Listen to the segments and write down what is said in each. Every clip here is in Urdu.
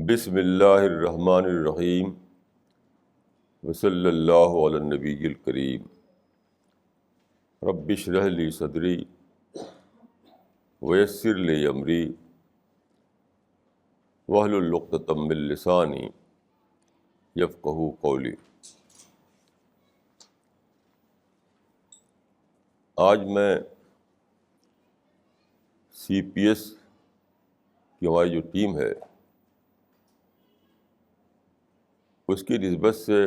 بسم اللہ الرحمن الرحیم وصلی اللہ علی النبی الکریم رب اشرح لی صدری ویسر لی امری واحلل عقدۃ من لسانی یفقہوا قولی۔ آج میں سی پی ایس کی ہماری جو ٹیم ہے اس کی نسبت سے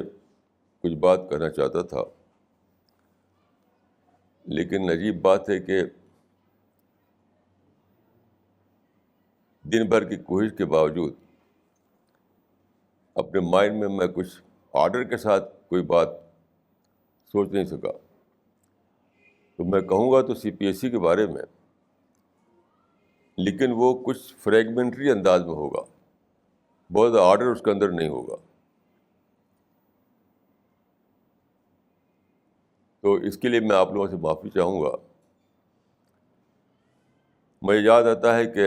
کچھ بات کرنا چاہتا تھا، لیکن عجیب بات ہے کہ دن بھر کی کوشش کے باوجود اپنے مائنڈ میں کچھ آرڈر کے ساتھ کوئی بات سوچ نہیں سکا۔ تو میں کہوں گا تو سی پی ایس سی کے بارے میں، لیکن وہ کچھ فریگمنٹری انداز میں ہوگا، بہت آرڈر اس کے اندر نہیں ہوگا۔ تو اس کے لیے میں آپ لوگوں سے معافی چاہوں گا۔ مجھے یاد آتا ہے کہ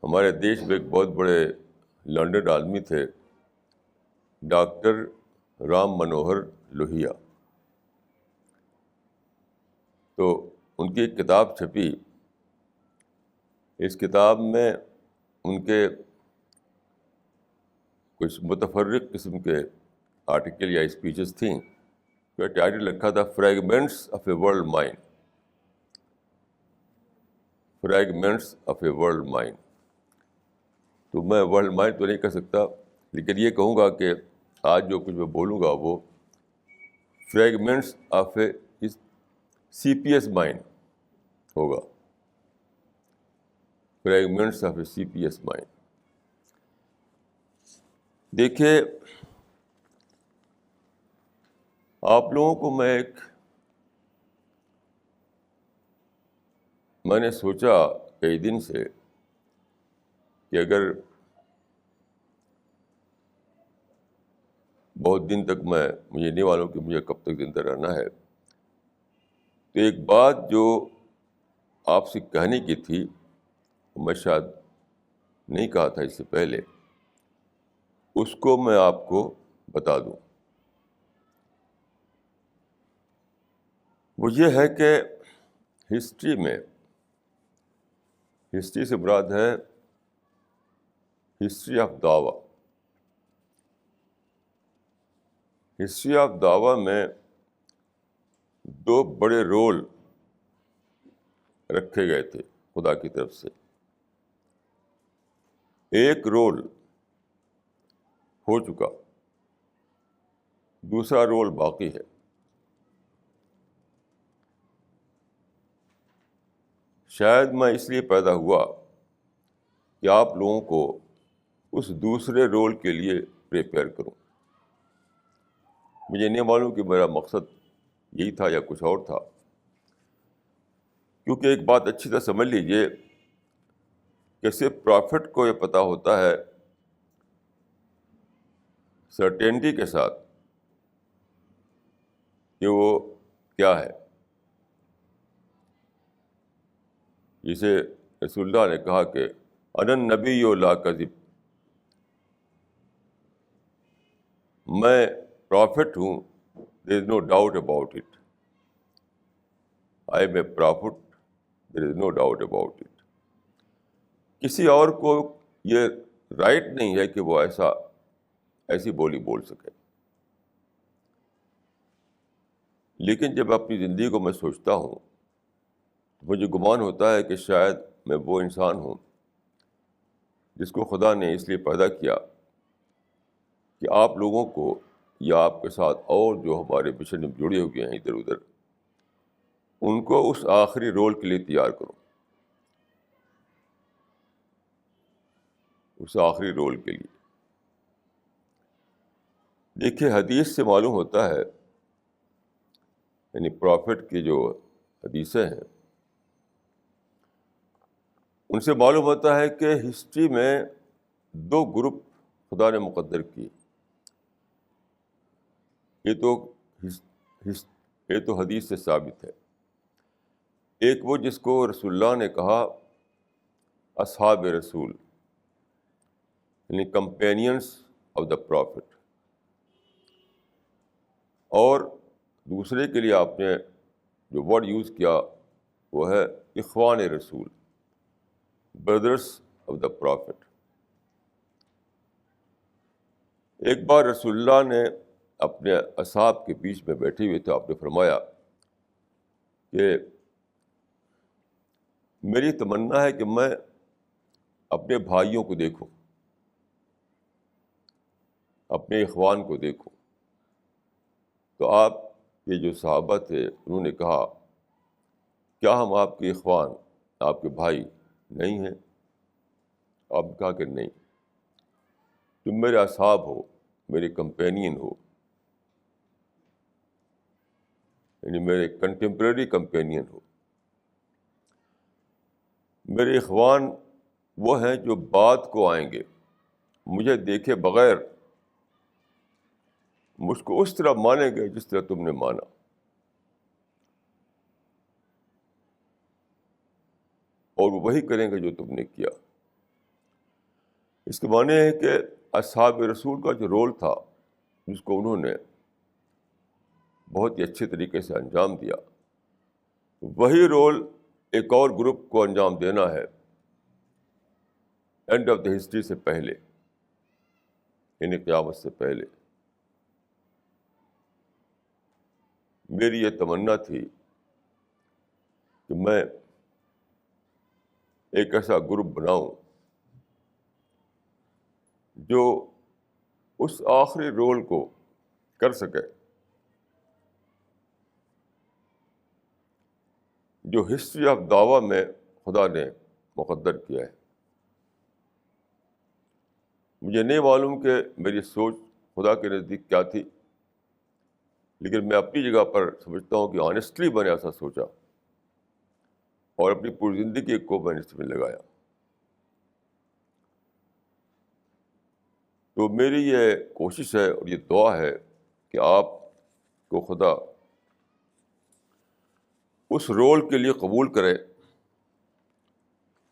ہمارے دیش میں ایک بہت بڑے لرنڈ آدمی تھے، ڈاکٹر رام منوہر لوہیا۔ تو ان کی ایک کتاب چھپی، اس کتاب میں ان کے کچھ متفرق قسم کے آرٹیکل یا اسپیچز تھیں، کا ٹائٹل رکھا تھا fragments of a world mind, fragments of a world mind. تو میں ورلڈ مائنڈ تو نہیں کہہ سکتا، لیکن یہ کہوں گا کہ آج جو کچھ میں بولوں گا وہ fragments of A C P S mind ہوگا، fragments of A C P S mind. دیکھیے، آپ لوگوں کو میں نے سوچا کئی دن سے کہ اگر بہت دن تک مجھے نہیں معلوم کہ مجھے کب تک زندہ رہنا ہے، تو ایک بات جو آپ سے کہنے کی تھی میں شاید نہیں کہا تھا اس سے پہلے، اس کو میں آپ کو بتا دوں۔ وہ یہ ہے کہ ہسٹری سے مراد ہے ہسٹری آف دعویٰ۔ ہسٹری آف دعویٰ میں دو بڑے رول رکھے گئے تھے خدا کی طرف سے۔ ایک رول ہو چکا، دوسرا رول باقی ہے۔ شاید میں اس لیے پیدا ہوا کہ آپ لوگوں کو اس دوسرے رول کے لیے پریپیئر کروں۔ مجھے نہیں معلوم کہ میرا مقصد یہی تھا یا کچھ اور تھا، کیونکہ ایک بات اچھی طرح سمجھ لیجیے کہ صرف پرافٹ کو یہ پتہ ہوتا ہے سرٹینٹی کے ساتھ کہ وہ کیا ہے۔ جسے رسول اللہ نے کہا کہ انا النبی لا کذب، میں پرافٹ ہوں، there is no doubt about it. I am a prophet, there is no doubt about it. کسی اور کو یہ رائٹ نہیں ہے کہ وہ ایسی بولی بول سکے۔ لیکن جب اپنی زندگی کو میں سوچتا ہوں تو مجھے گمان ہوتا ہے کہ شاید میں وہ انسان ہوں جس کو خدا نے اس لیے پیدا کیا کہ آپ لوگوں کو یا آپ کے ساتھ اور جو ہمارے مشن میں جڑے ہوئے ہیں ادھر ادھر، ان کو اس آخری رول کے لیے تیار کروں، اس آخری رول کے لیے۔ دیکھیے، حدیث سے معلوم ہوتا ہے، یعنی پرافٹ کی جو حدیثیں ہیں ان سے معلوم ہوتا ہے کہ ہسٹری میں دو گروپ خدا نے مقدر کیے۔ یہ تو حدیث سے ثابت ہے۔ ایک وہ جس کو رسول اللہ نے کہا اصحاب رسول، یعنی کمپینینس آف دا پرافٹ. اور دوسرے کے لیے آپ نے جو ورڈ یوز کیا وہ ہے اخوان رسول، بردرس آف دا پرافٹ. ایک بار رسول اللہ نے اپنے اصحاب کے بیچ میں بیٹھے ہوئے تھے، آپ نے فرمایا کہ میری تمنا ہے کہ میں اپنے بھائیوں کو دیکھوں، اپنے اخوان کو دیکھوں. تو آپ کے جو صحابہ تھے انہوں نے کہا کیا ہم آپ کے اخوان، آپ کے بھائی نہیں ہیں؟ آپ نے کہا کہ نہیں، تم میرے اصحاب ہو، میرے کمپینین ہو، یعنی میرے کنٹمپریری کمپینین ہو. میرے اخوان وہ ہیں جو بعد کو آئیں گے، مجھے دیکھے بغیر مجھ کو اس طرح مانیں گے جس طرح تم نے مانا. اور وہ وہی کریں گے جو تم نے کیا. اس کے معنی ہے کہ اصحاب رسول کا جو رول تھا جس کو انہوں نے بہت ہی اچھے طریقے سے انجام دیا، وہی رول ایک اور گروپ کو انجام دینا ہے اینڈ آف دا ہسٹری سے پہلے، یعنی قیامت سے پہلے. میری یہ تمنا تھی کہ میں ایک ایسا گروپ بناؤں جو اس آخری رول کو کر سکے جو ہسٹری آف دعویٰ میں خدا نے مقدر کیا ہے. مجھے نہیں معلوم کہ میری سوچ خدا کے نزدیک کیا تھی، لیکن میں اپنی جگہ پر سمجھتا ہوں کہ آنیسٹلی میں نے ایسا سوچا اور اپنی پوری زندگی کو میں نے اس میں لگایا. تو میری یہ کوشش ہے اور یہ دعا ہے کہ آپ کو خدا اس رول کے لیے قبول کرے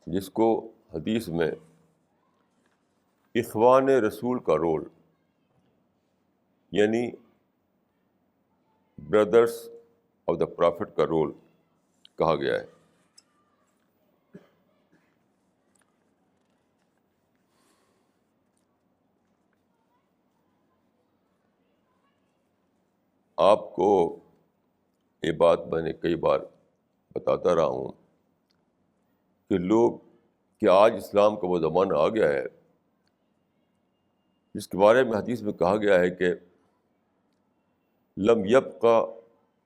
جس کو حدیث میں اخوان رسول کا رول، یعنی بردرس آف دا پرافٹ کا رول کہا گیا ہے. آپ کو یہ بات میں نے کئی بار بتاتا رہا ہوں کہ لوگ کہ آج اسلام کا وہ زمانہ آ گیا ہے جس کے بارے میں حدیث میں کہا گیا ہے کہ لم یبقى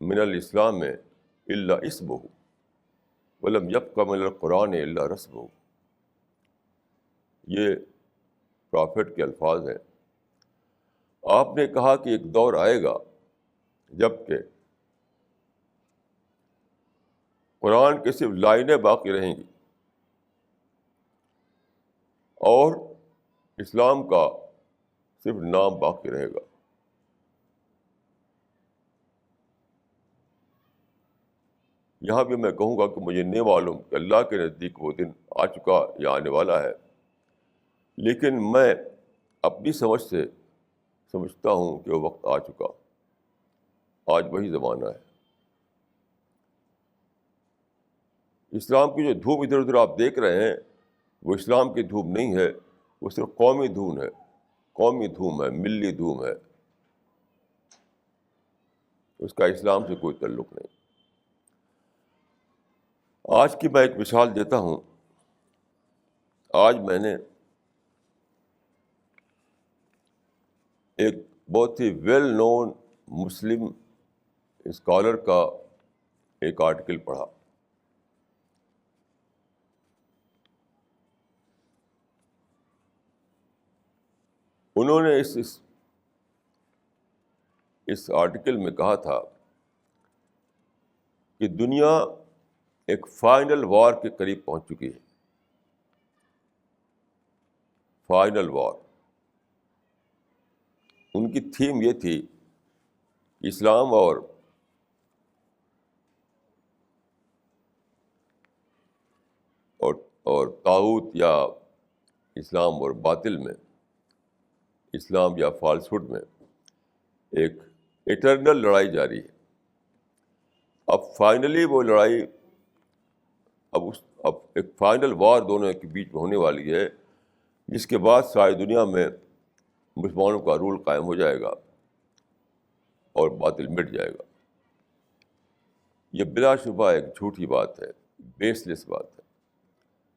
من الاسلام الا اسمہ ولم یبقى من القرآن الا رسمہ. یہ پرافٹ کے الفاظ ہیں. آپ نے کہا کہ ایک دور آئے گا جب کہ قرآن کے صرف لائنیں باقی رہیں گی اور اسلام کا صرف نام باقی رہے گا. یہاں بھی میں کہوں گا کہ مجھے نہیں معلوم کہ اللہ کے نزدیک وہ دن آ چکا یا آنے والا ہے، لیکن میں اپنی سمجھ سے سمجھتا ہوں کہ وہ وقت آ چکا، آج وہی زمانہ ہے. اسلام کی جو دھوم ادھر ادھر آپ دیکھ رہے ہیں وہ اسلام کی دھوم نہیں ہے، وہ صرف قومی دھوم ہے، قومی دھوم ہے، ملی دھوم ہے، اس کا اسلام سے کوئی تعلق نہیں. آج کی میں ایک مثال دیتا ہوں. آج میں نے ایک بہت ہی ویل نون مسلم اسکالر کا ایک آرٹیکل پڑھا. انہوں نے اس آرٹیکل میں کہا تھا کہ دنیا ایک فائنل وار کے قریب پہنچ چکی ہے. فائنل وار. ان کی تھیم یہ تھی اسلام اور طاغوت یا اسلام اور باطل میں اسلام یا فالسہڈ میں ایک ایٹرنل لڑائی جاری ہے. اب فائنلی وہ لڑائی اب ایک فائنل وار دونوں کے بیچ میں ہونے والی ہے، جس کے بعد ساری دنیا میں مسلمانوں کا رول قائم ہو جائے گا اور باطل مٹ جائے گا. یہ بلا شبہ ایک جھوٹی بات ہے، بیس لیس بات ہے.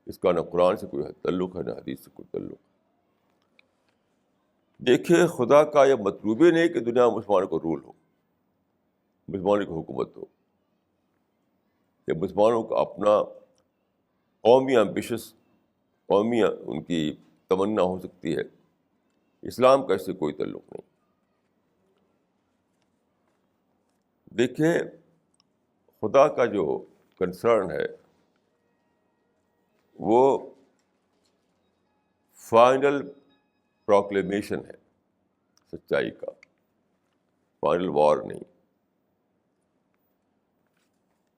اس کا نہ قرآن سے کوئی تعلق ہے، نہ حدیث سے کوئی تعلق ہے. دیکھیے، خدا کا یہ مطلوب ہی نہیں کہ دنیا میں مسلمانوں کو رول ہو، مسلمانوں کی حکومت ہو. یہ مسلمانوں کا اپنا قومی ایمبیشس، قومی ان کی تمنا ہو سکتی ہے. اسلام کا اس سے کوئی تعلق نہیں. دیکھیے، خدا کا جو کنسرن ہے وہ فائنل پروکلیمیشن ہے سچائی کا، فائنل وار نہیں.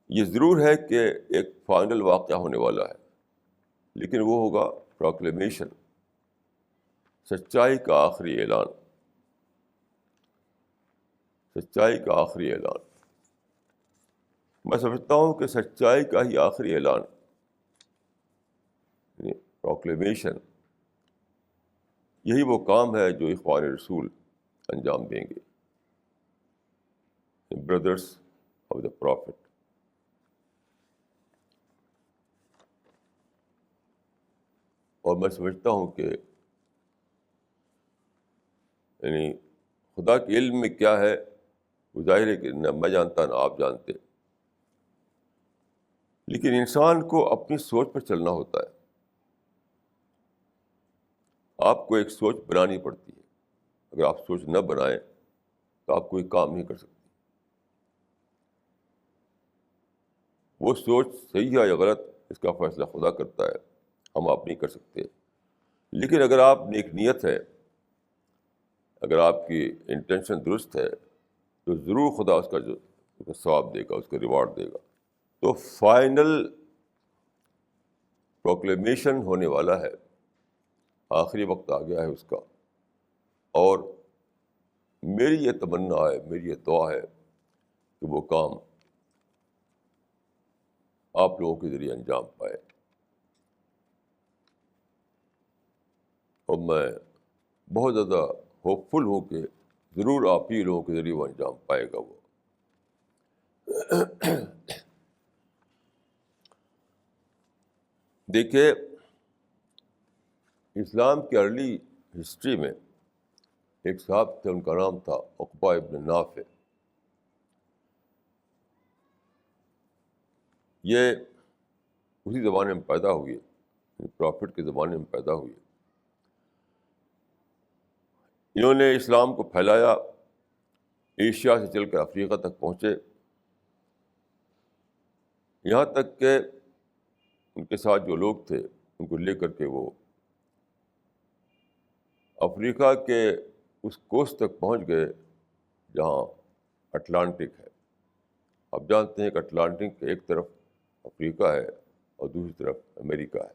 یہ ضرور ہے کہ ایک فائنل واقعہ ہونے والا ہے، لیکن وہ ہوگا پروکلیمیشن، سچائی کا آخری اعلان، سچائی کا آخری اعلان. میں سمجھتا ہوں کہ سچائی کا ہی آخری اعلان، پروکلیمیشن، یہی وہ کام ہے جو اخوان رسول انجام دیں گے، بردرس آف دا پرافٹ. اور میں سمجھتا ہوں کہ یعنی خدا کے علم میں کیا ہے وہ ظاہر ہے کہ نہ میں جانتا نہ آپ جانتے، لیکن انسان کو اپنی سوچ پر چلنا ہوتا ہے. آپ کو ایک سوچ بنانی پڑتی ہے. اگر آپ سوچ نہ بنائیں تو آپ کوئی کام نہیں کر سکتے. وہ سوچ صحیح ہے یا غلط اس کا فیصلہ خدا کرتا ہے، ہم آپ نہیں کر سکتے. لیکن اگر آپ نیک نیت ہے، اگر آپ کی انٹینشن درست ہے تو ضرور خدا اس کا ثواب دے گا، اس کا ریوارڈ دے گا. تو فائنل پروکلیمیشن ہونے والا ہے، آخری وقت آ گیا ہے اس کا. اور میری یہ تمنا ہے، میری یہ دعا ہے کہ وہ کام آپ لوگوں کے ذریعے انجام پائے. اور میں بہت زیادہ ہوپ فل ہوں کہ ضرور آپ ہی لوگوں کے ذریعے وہ انجام پائے گا. وہ دیکھیے، اسلام کی ارلی ہسٹری میں ایک صاحب تھے، ان کا نام تھا عقبہ ابن نافع. یہ اسی زمانے میں پیدا ہوئے، پرافٹ کے زمانے میں پیدا ہوئے. انہوں نے اسلام کو پھیلایا، ایشیا سے چل کر افریقہ تک پہنچے، یہاں تک کہ ان کے ساتھ جو لوگ تھے ان کو لے کر کے وہ افریقہ کے اس کوست تک پہنچ گئے جہاں اٹلانٹک ہے. آپ جانتے ہیں کہ اٹلانٹک کے ایک طرف افریقہ ہے اور دوسری طرف امریکہ ہے.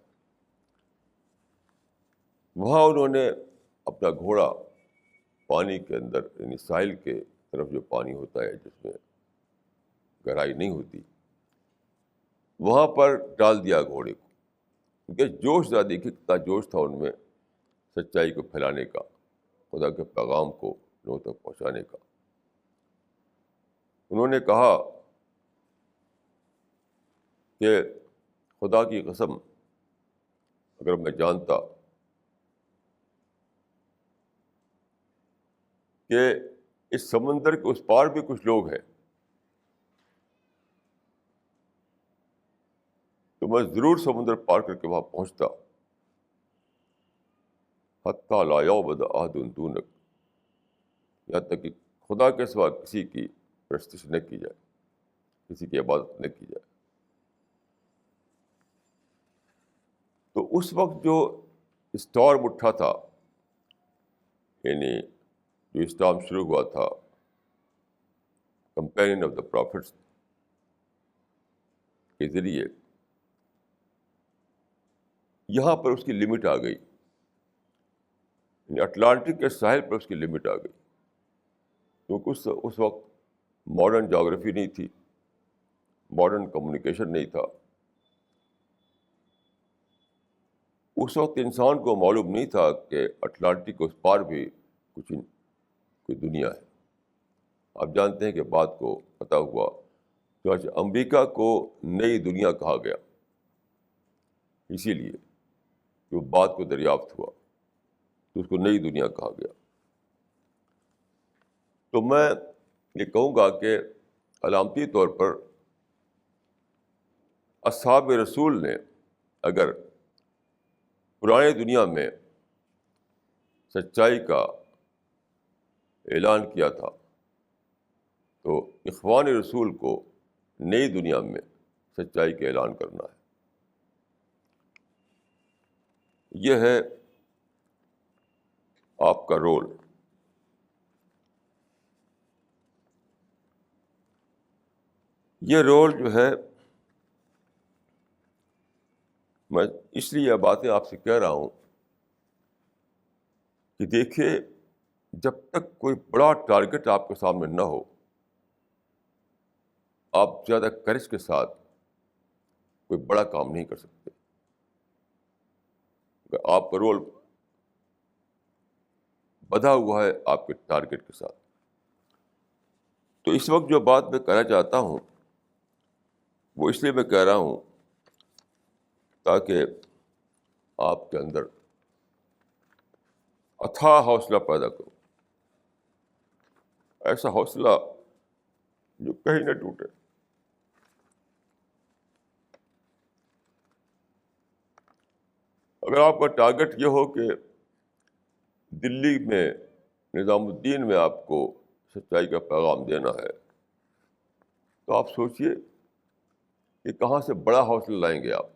وہاں انہوں نے اپنا گھوڑا پانی کے اندر، یعنی ساحل کے طرف جو پانی ہوتا ہے جس میں گہرائی نہیں ہوتی، وہاں پر ڈال دیا گھوڑے کو. کیونکہ جوش زیادہ، دیکھیے کتنا جوش تھا ان میں سچائی کو پھیلانے کا، خدا کے پیغام کو لوگوں تک پہنچانے کا. انہوں نے کہا کہ خدا کی قسم اگر میں جانتا کہ اس سمندر کے اس پار بھی کچھ لوگ ہیں تو میں ضرور سمندر پار کر کے وہاں پہنچتا، حتیٰ لا یعبد احد دونک، یہاں تک کہ خدا کے سوا کسی کی پرستش نہ کی جائے، کسی کی عبادت نہ کی جائے. تو اس وقت جو اسٹارم اٹھا تھا، یعنی جو اسٹارم شروع ہوا تھا کمپینین آف دا پرافٹس کے ذریعے، یہاں پر اس کی لمٹ آ گئی. یعنی اٹلانٹک کے ساحل پر اس کی لمٹ آ گئی، کیونکہ اس وقت ماڈرن جاگرفی نہیں تھی، ماڈرن کمیونیکیشن نہیں تھا. اس وقت انسان کو معلوم نہیں تھا کہ اٹلانٹک کے اس پار بھی کوئی دنیا ہے. آپ جانتے ہیں کہ بات کو پتہ ہوا تو آج امریکہ کو نئی دنیا کہا گیا، اسی لیے کہ وہ بات کو دریافت ہوا تو اس کو نئی دنیا کہا گیا. تو میں یہ کہوں گا کہ علامتی طور پر اصحاب رسول نے اگر پرانی دنیا میں سچائی کا اعلان کیا تھا تو اخوان رسول کو نئی دنیا میں سچائی کا اعلان کرنا ہے. یہ ہے آپ کا رول. یہ رول جو ہے، میں اس لیے یہ باتیں آپ سے کہہ رہا ہوں کہ دیکھیے، جب تک کوئی بڑا ٹارگٹ آپ کے سامنے نہ ہو، آپ زیادہ کرش کے ساتھ کوئی بڑا کام نہیں کر سکتے. آپ کا رول بدھا ہوا ہے آپ کے ٹارگٹ کے ساتھ. تو اس وقت جو بات میں کہنا چاہتا ہوں وہ اس لیے میں کہہ رہا ہوں تاکہ آپ کے اندر اتھاہ حوصلہ پیدا کرو، ایسا حوصلہ جو کہیں نہ ٹوٹے. اگر آپ کا ٹارگٹ یہ ہو کہ دلی میں نظام الدین میں آپ کو سچائی کا پیغام دینا ہے تو آپ سوچئے کہ کہاں سے بڑا حوصلہ لائیں گے آپ،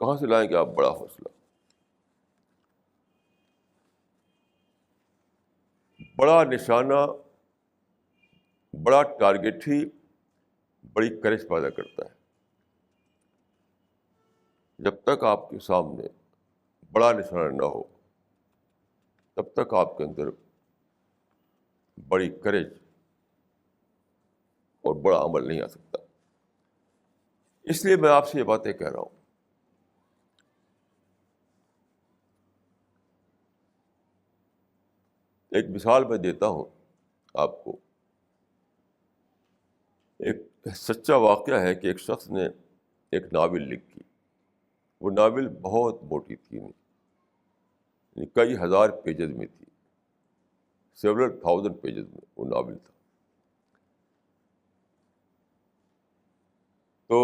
کہاں سے لائیں گے آپ بڑا حوصلہ. بڑا نشانہ، بڑا ٹارگٹ ہی بڑی کرش پیدا کرتا ہے. جب تک آپ کے سامنے بڑا نشانہ نہ ہو تب تک آپ کے اندر بڑی کرج اور بڑا عمل نہیں آ سکتا. اس لیے میں آپ سے یہ باتیں کہہ رہا ہوں. ایک مثال میں دیتا ہوں آپ کو. ایک سچا واقعہ ہے کہ ایک شخص نے ایک ناول لکھی. وہ ناول بہت موٹی تھی، یعنی کئی ہزار پیجز میں تھی، سیورل تھاؤزینڈ پیجز میں وہ ناول تھا. تو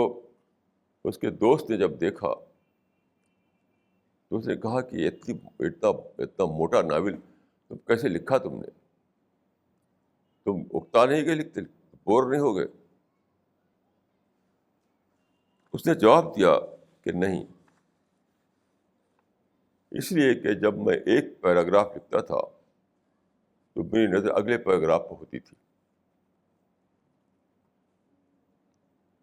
اس کے دوست نے جب دیکھا تو اس نے کہا کہ اتنا موٹا ناول تم کیسے لکھا تم نے؟ تم اکتا نہیں گئے لکھتے، بور نہیں ہو گئے؟ اس نے جواب دیا کہ نہیں، اس لیے کہ جب میں ایک پیراگراف لکھتا تھا تو میری نظر اگلے پیراگراف پہ ہوتی تھی.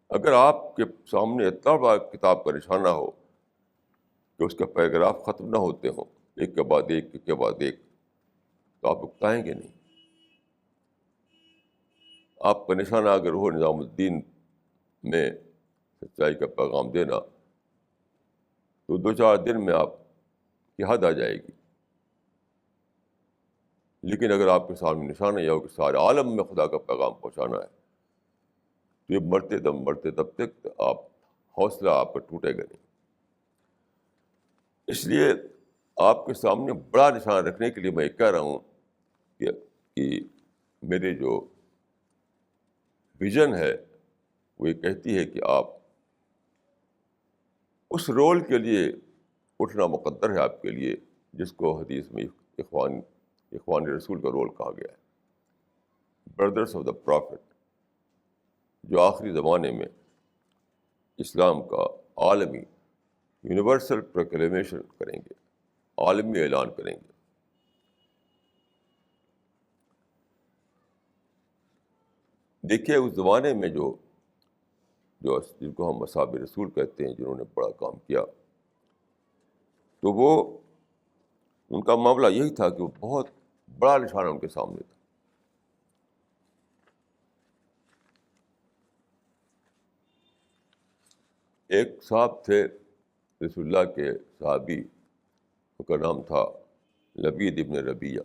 اگر آپ کے سامنے اتنا بڑا کتاب کا نشانہ ہو کہ اس کا پیراگراف ختم نہ ہوتے ہوں، ایک کے بعد ایک، ایک کے بعد ایک، تو آپ اکتائیں گے نہیں. آپ کا نشانہ اگر ہو نظام الدین میں سچائی کا پیغام دینا تو 2-4 دن میں آپ کی حد آ جائے گی. لیکن اگر آپ کے سامنے نشانہ یہ ہو کہ سارے عالم میں خدا کا پیغام پہنچانا ہے تو یہ مرتے تب تک آپ حوصلہ آپ کا ٹوٹے گا نہیں. اس لیے آپ کے سامنے بڑا نشانہ رکھنے کے لیے میں یہ کہہ رہا ہوں کہ میرے جو ویژن ہے وہ یہ کہتی ہے کہ آپ اس رول کے لیے اٹھنا مقدر ہے آپ کے لیے جس کو حدیث میں اخوان رسول کا رول کہا گیا ہے، بردرس آف دا پرافٹ، جو آخری زمانے میں اسلام کا عالمی یونیورسل پروکلیمیشن کریں گے، عالمی اعلان کریں گے. دیکھیے اس زمانے میں جو جن کو ہم اصحاب رسول کہتے ہیں، جنہوں نے بڑا کام کیا، تو وہ ان کا معاملہ یہی تھا کہ وہ بہت بڑا نشانہ ان کے سامنے تھا. ایک صاحب تھے رسول اللہ کے صحابی، ان کا نام تھا لبید ابن ربیعہ.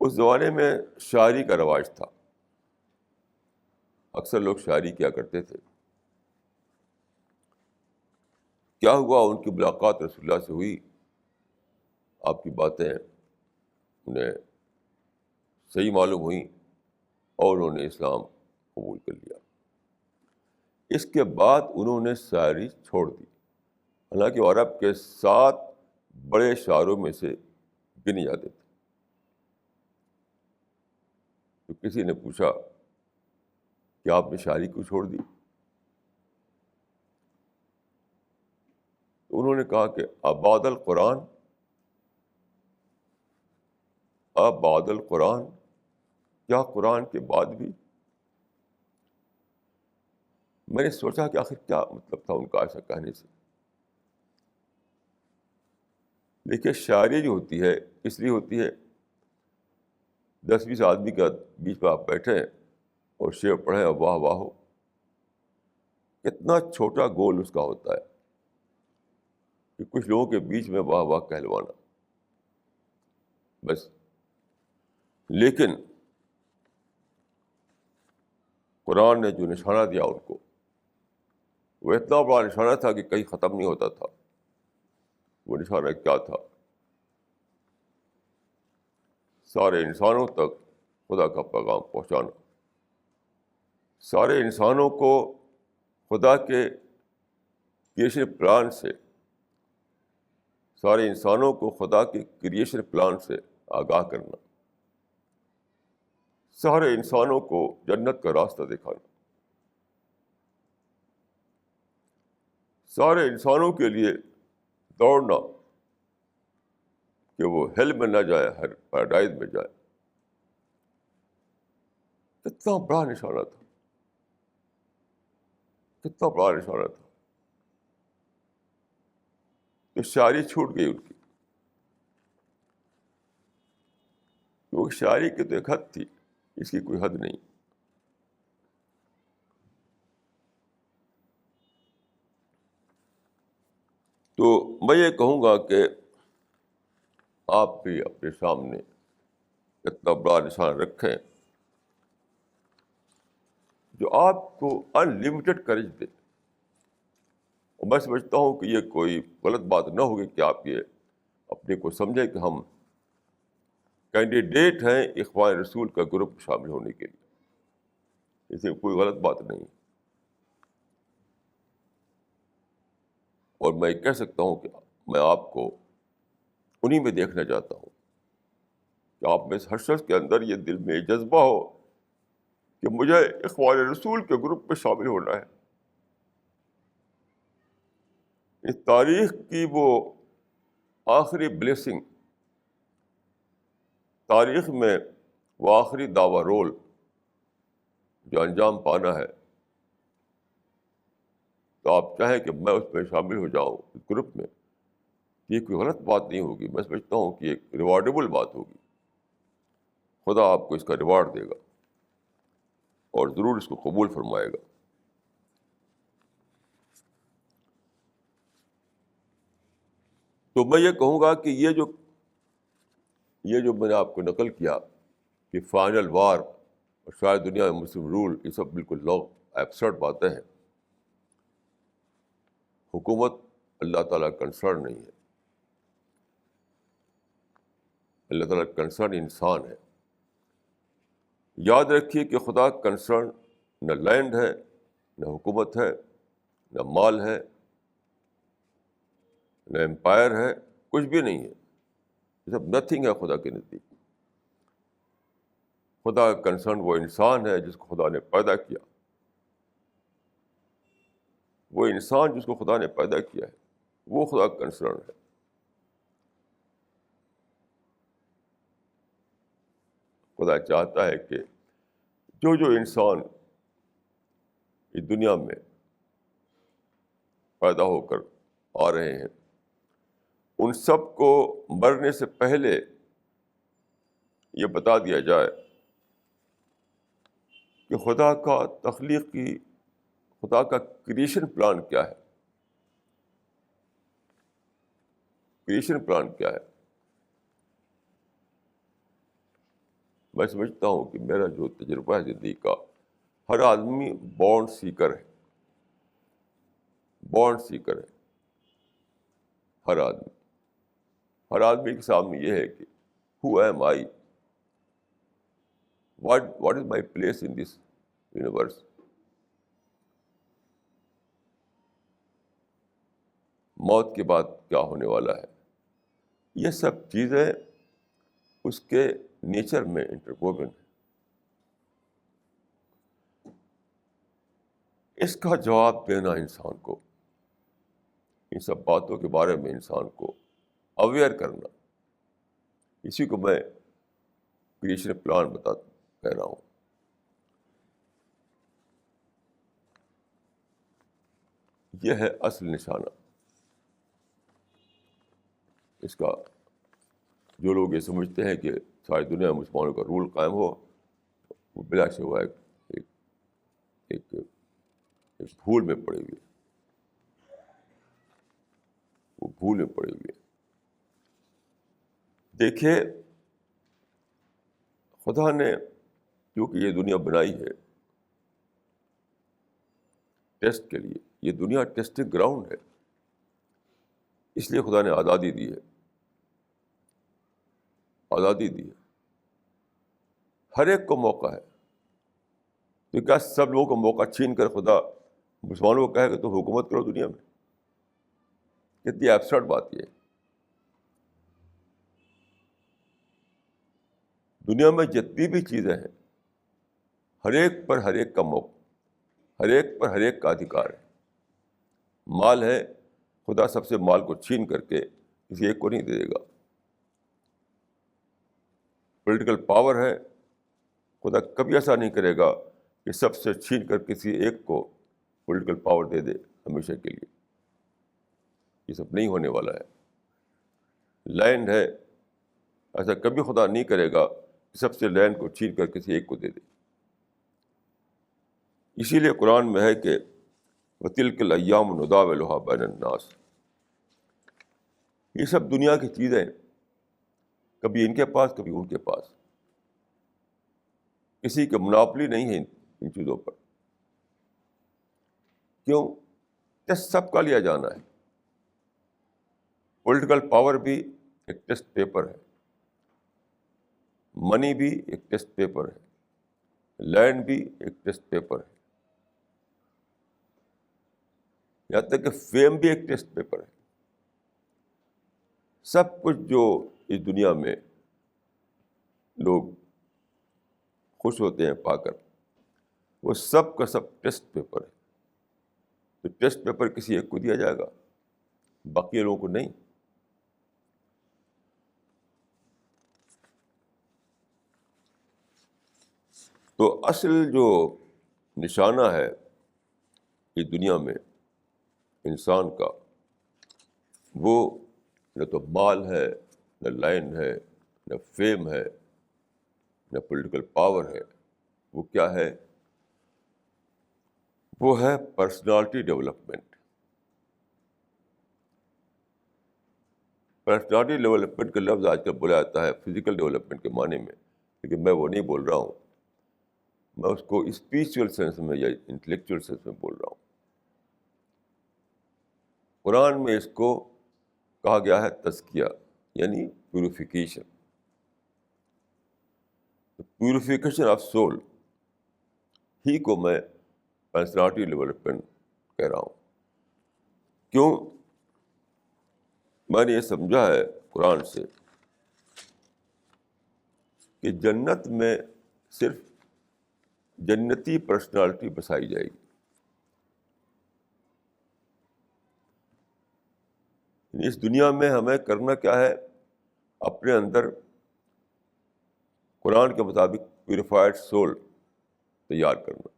اس زمانے میں شاعری کا رواج تھا، اکثر لوگ شاعری کیا کرتے تھے. کیا ہوا، ان کی ملاقات رسول اللہ سے ہوئی، آپ کی باتیں انہیں صحیح معلوم ہوئیں اور انہوں نے اسلام قبول کر لیا. اس کے بعد انہوں نے شاعری چھوڑ دی، حالانکہ وہ عرب کے 7 بڑے شاعروں میں سے گنے جاتے تھے. تو کسی نے پوچھا کہ آپ نے شاعری کیوں چھوڑ دی؟ تو انہوں نے کہا کہ ابعد القرآن، ابعد القرآن، کیا قرآن کے بعد بھی؟ میں نے سوچا کہ آخر کیا مطلب تھا ان کا ایسا کہنے سے. دیکھیے شاعری جو ہوتی ہے اس لیے ہوتی ہے 10-20 آدمی کا بیچ میں آپ بیٹھے اور شعر پڑھیں اور واہ واہ ہو. کتنا چھوٹا گول اس کا ہوتا ہے کہ کچھ لوگوں کے بیچ میں واہ واہ کہلوانا بس. لیکن قرآن نے جو نشانہ دیا ان کو، وہ اتنا بڑا نشانہ تھا کہ کہیں ختم نہیں ہوتا تھا. وہ نشانہ کیا تھا؟ سارے انسانوں تک خدا کا پیغام پہنچانا، سارے انسانوں کو خدا کے کریشن پلان سے، سارے انسانوں کو خدا کے کریشن پلان سے آگاہ کرنا، سارے انسانوں کو جنت کا راستہ دکھانا، سارے انسانوں کے لیے دوڑنا کہ وہ ہیل میں نہ جائے، ہر پیراڈائز میں جائے. کتنا بڑا نشانہ تھا، کتنا بڑا نشانہ تھا. تو شاعری چھوٹ گئی ان کی، کیونکہ شاعری کی تو ایک حد تھی، اس کی کوئی حد نہیں. تو میں یہ کہوں گا کہ آپ بھی اپنے سامنے اتنا بڑا نشان رکھیں جو آپ کو انلمیٹڈ کریج دے. اور میں سمجھتا ہوں کہ یہ کوئی غلط بات نہ ہوگی کہ آپ یہ اپنے کو سمجھیں کہ ہم کینڈیڈیٹ ہیں اخوان رسول کا گروپ میں شامل ہونے کے لیے. اس میں کوئی غلط بات نہیں. اور میں کہہ سکتا ہوں کہ میں آپ کو انہی میں دیکھنا چاہتا ہوں کہ آپ میں ہر شخص کے اندر یہ دل میں یہ جذبہ ہو کہ مجھے اخوان رسول کے گروپ میں شامل ہونا ہے. اس تاریخ کی وہ آخری بلیسنگ، تاریخ میں وہ آخری دعوی رول جو انجام پانا ہے، تو آپ چاہیں کہ میں اس میں شامل ہو جاؤں اس گروپ میں، یہ کوئی غلط بات نہیں ہوگی. میں سمجھتا ہوں کہ ایک ریوارڈیبل بات ہوگی. خدا آپ کو اس کا ریوارڈ دے گا اور ضرور اس کو قبول فرمائے گا. تو میں یہ کہوں گا کہ یہ جو میں نے آپ کو نقل کیا کہ فائنل وار اور شاید دنیا میں مسلم رول، یہ سب بالکل لوگ ایبسرڈ باتیں ہیں. حکومت اللہ تعالیٰ کنسرن نہیں ہے، اللہ تعالیٰ کنسرن انسان ہے. یاد رکھیے کہ خدا کنسرن نہ لینڈ ہے، نہ حکومت ہے، نہ مال ہے، نہ امپائر ہے، کچھ بھی نہیں ہے. یہ سب نتھنگ ہے خدا کے نزدیک. خدا کا کنسرن وہ انسان ہے جس کو خدا نے پیدا کیا، وہ انسان جس کو خدا نے پیدا کیا ہے، وہ خدا کا کنسرن ہے. خدا چاہتا ہے کہ جو انسان اس دنیا میں پیدا ہو کر آ رہے ہیں، ان سب کو مرنے سے پہلے یہ بتا دیا جائے کہ خدا کا تخلیقی، خدا کا کریشن پلان کیا ہے، کریشن پلان کیا ہے۔ میں سمجھتا ہوں کہ میرا جو تجربہ ہے زندگی کا، ہر آدمی بورن سیکر ہے، بورن سیکر ہے، ہر آدمی کے سامنے یہ ہے کہ who am I, what is my place in this universe. موت کے بعد کیا ہونے والا ہے، یہ سب چیزیں اس کے نیچر میں انٹرووون ہے۔ اس کا جواب دینا انسان کو، ان سب باتوں کے بارے میں انسان کو اویئر کرنا، اسی کو میں کریشن پلان کہہ رہا ہوں۔ یہ ہے اصل نشانہ اس کا۔ جو لوگ یہ سمجھتے ہیں کہ ساری دنیا میں مسلمانوں کا رول قائم ہو، وہ بلا شبہ ایک بھول میں پڑے ہوئے، وہ بھول میں پڑے ہوئے۔ دیکھیے، خدا نے کیونکہ یہ دنیا بنائی ہے ٹیسٹ کے لیے، یہ دنیا ٹیسٹنگ گراؤنڈ ہے، اس لیے خدا نے آزادی دی ہے، آزادی دی ہے، ہر ایک کو موقع ہے۔ تو کیا سب لوگوں کو موقع چھین کر خدا مسلمانوں کو کہے کہ تم حکومت کرو دنیا میں؟ کتنی ایبسرڈ بات یہ ہے۔ دنیا میں جتنی بھی چیزیں ہیں، ہر ایک پر ہر ایک کا موقع، ہر ایک پر ہر ایک کا ادھیکار ہے۔ مال ہے، خدا سب سے مال کو چھین کر کے کسی ایک کو نہیں دے گا۔ پولیٹیکل پاور ہے، خدا کبھی ایسا نہیں کرے گا کہ سب سے چھین کر کسی ایک کو پولیٹیکل پاور دے دے ہمیشہ کے لیے، یہ سب نہیں ہونے والا ہے۔ لینڈ ہے، ایسا کبھی خدا نہیں کرے گا کہ سب سے لینڈ کو چھین کر کسی ایک کو دے دے۔ اسی لیے قرآن میں ہے کہ وَتِلْكَ الْأَيَّامُ نُدَاوِلُهَا بَيْنَ النَّاسِ، یہ سب دنیا کی چیزیں کبھی ان کے پاس کبھی ان کے پاس، کسی کی مناپلی نہیں ہے ان چیزوں پر۔ کیوں؟ ٹیسٹ سب کا لیا جانا ہے۔ پولیٹیکل پاور بھی ایک ٹیسٹ پیپر ہے، منی بھی ایک ٹیسٹ پیپر ہے، لینڈ بھی ایک ٹیسٹ پیپر ہے، یہاں تک کہ فیم بھی ایک ٹیسٹ پیپر ہے۔ سب کچھ جو اس دنیا میں لوگ خوش ہوتے ہیں پا کر، وہ سب کا سب ٹیسٹ پیپر ہے۔ تو ٹیسٹ پیپر کسی ایک کو دیا جائے گا، باقی لوگوں کو نہیں۔ تو اصل جو نشانہ ہے اس دنیا میں انسان کا، وہ نہ تو مال ہے، نہ لینڈ ہے، نہ فیم ہے، نہ پولیٹیکل پاور ہے۔ وہ کیا ہے؟ وہ ہے پرسنالٹی ڈیولپمنٹ۔ پرسنالٹی ڈیولپمنٹ کا لفظ آج کل بولا جاتا ہے فزیکل ڈیولپمنٹ کے معنی میں، لیکن میں وہ نہیں بول رہا ہوں، میں اس کو اسپریچول سینس میں یا انٹلیکچوئل سینس میں بول رہا ہوں۔ قرآن میں اس کو کہا گیا ہے تزکیہ، یعنی purification, purification of soul he کو میں پرسنالٹی ڈیولپمنٹ کہہ رہا ہوں۔ کیوں؟ میں نے یہ سمجھا ہے قرآن سے کہ جنت میں صرف جنتی پرسنالٹی بسائی جائے گی۔ اس دنیا میں ہمیں کرنا کیا ہے؟ اپنے اندر قرآن کے مطابق پیوریفائڈ سول تیار کرنا۔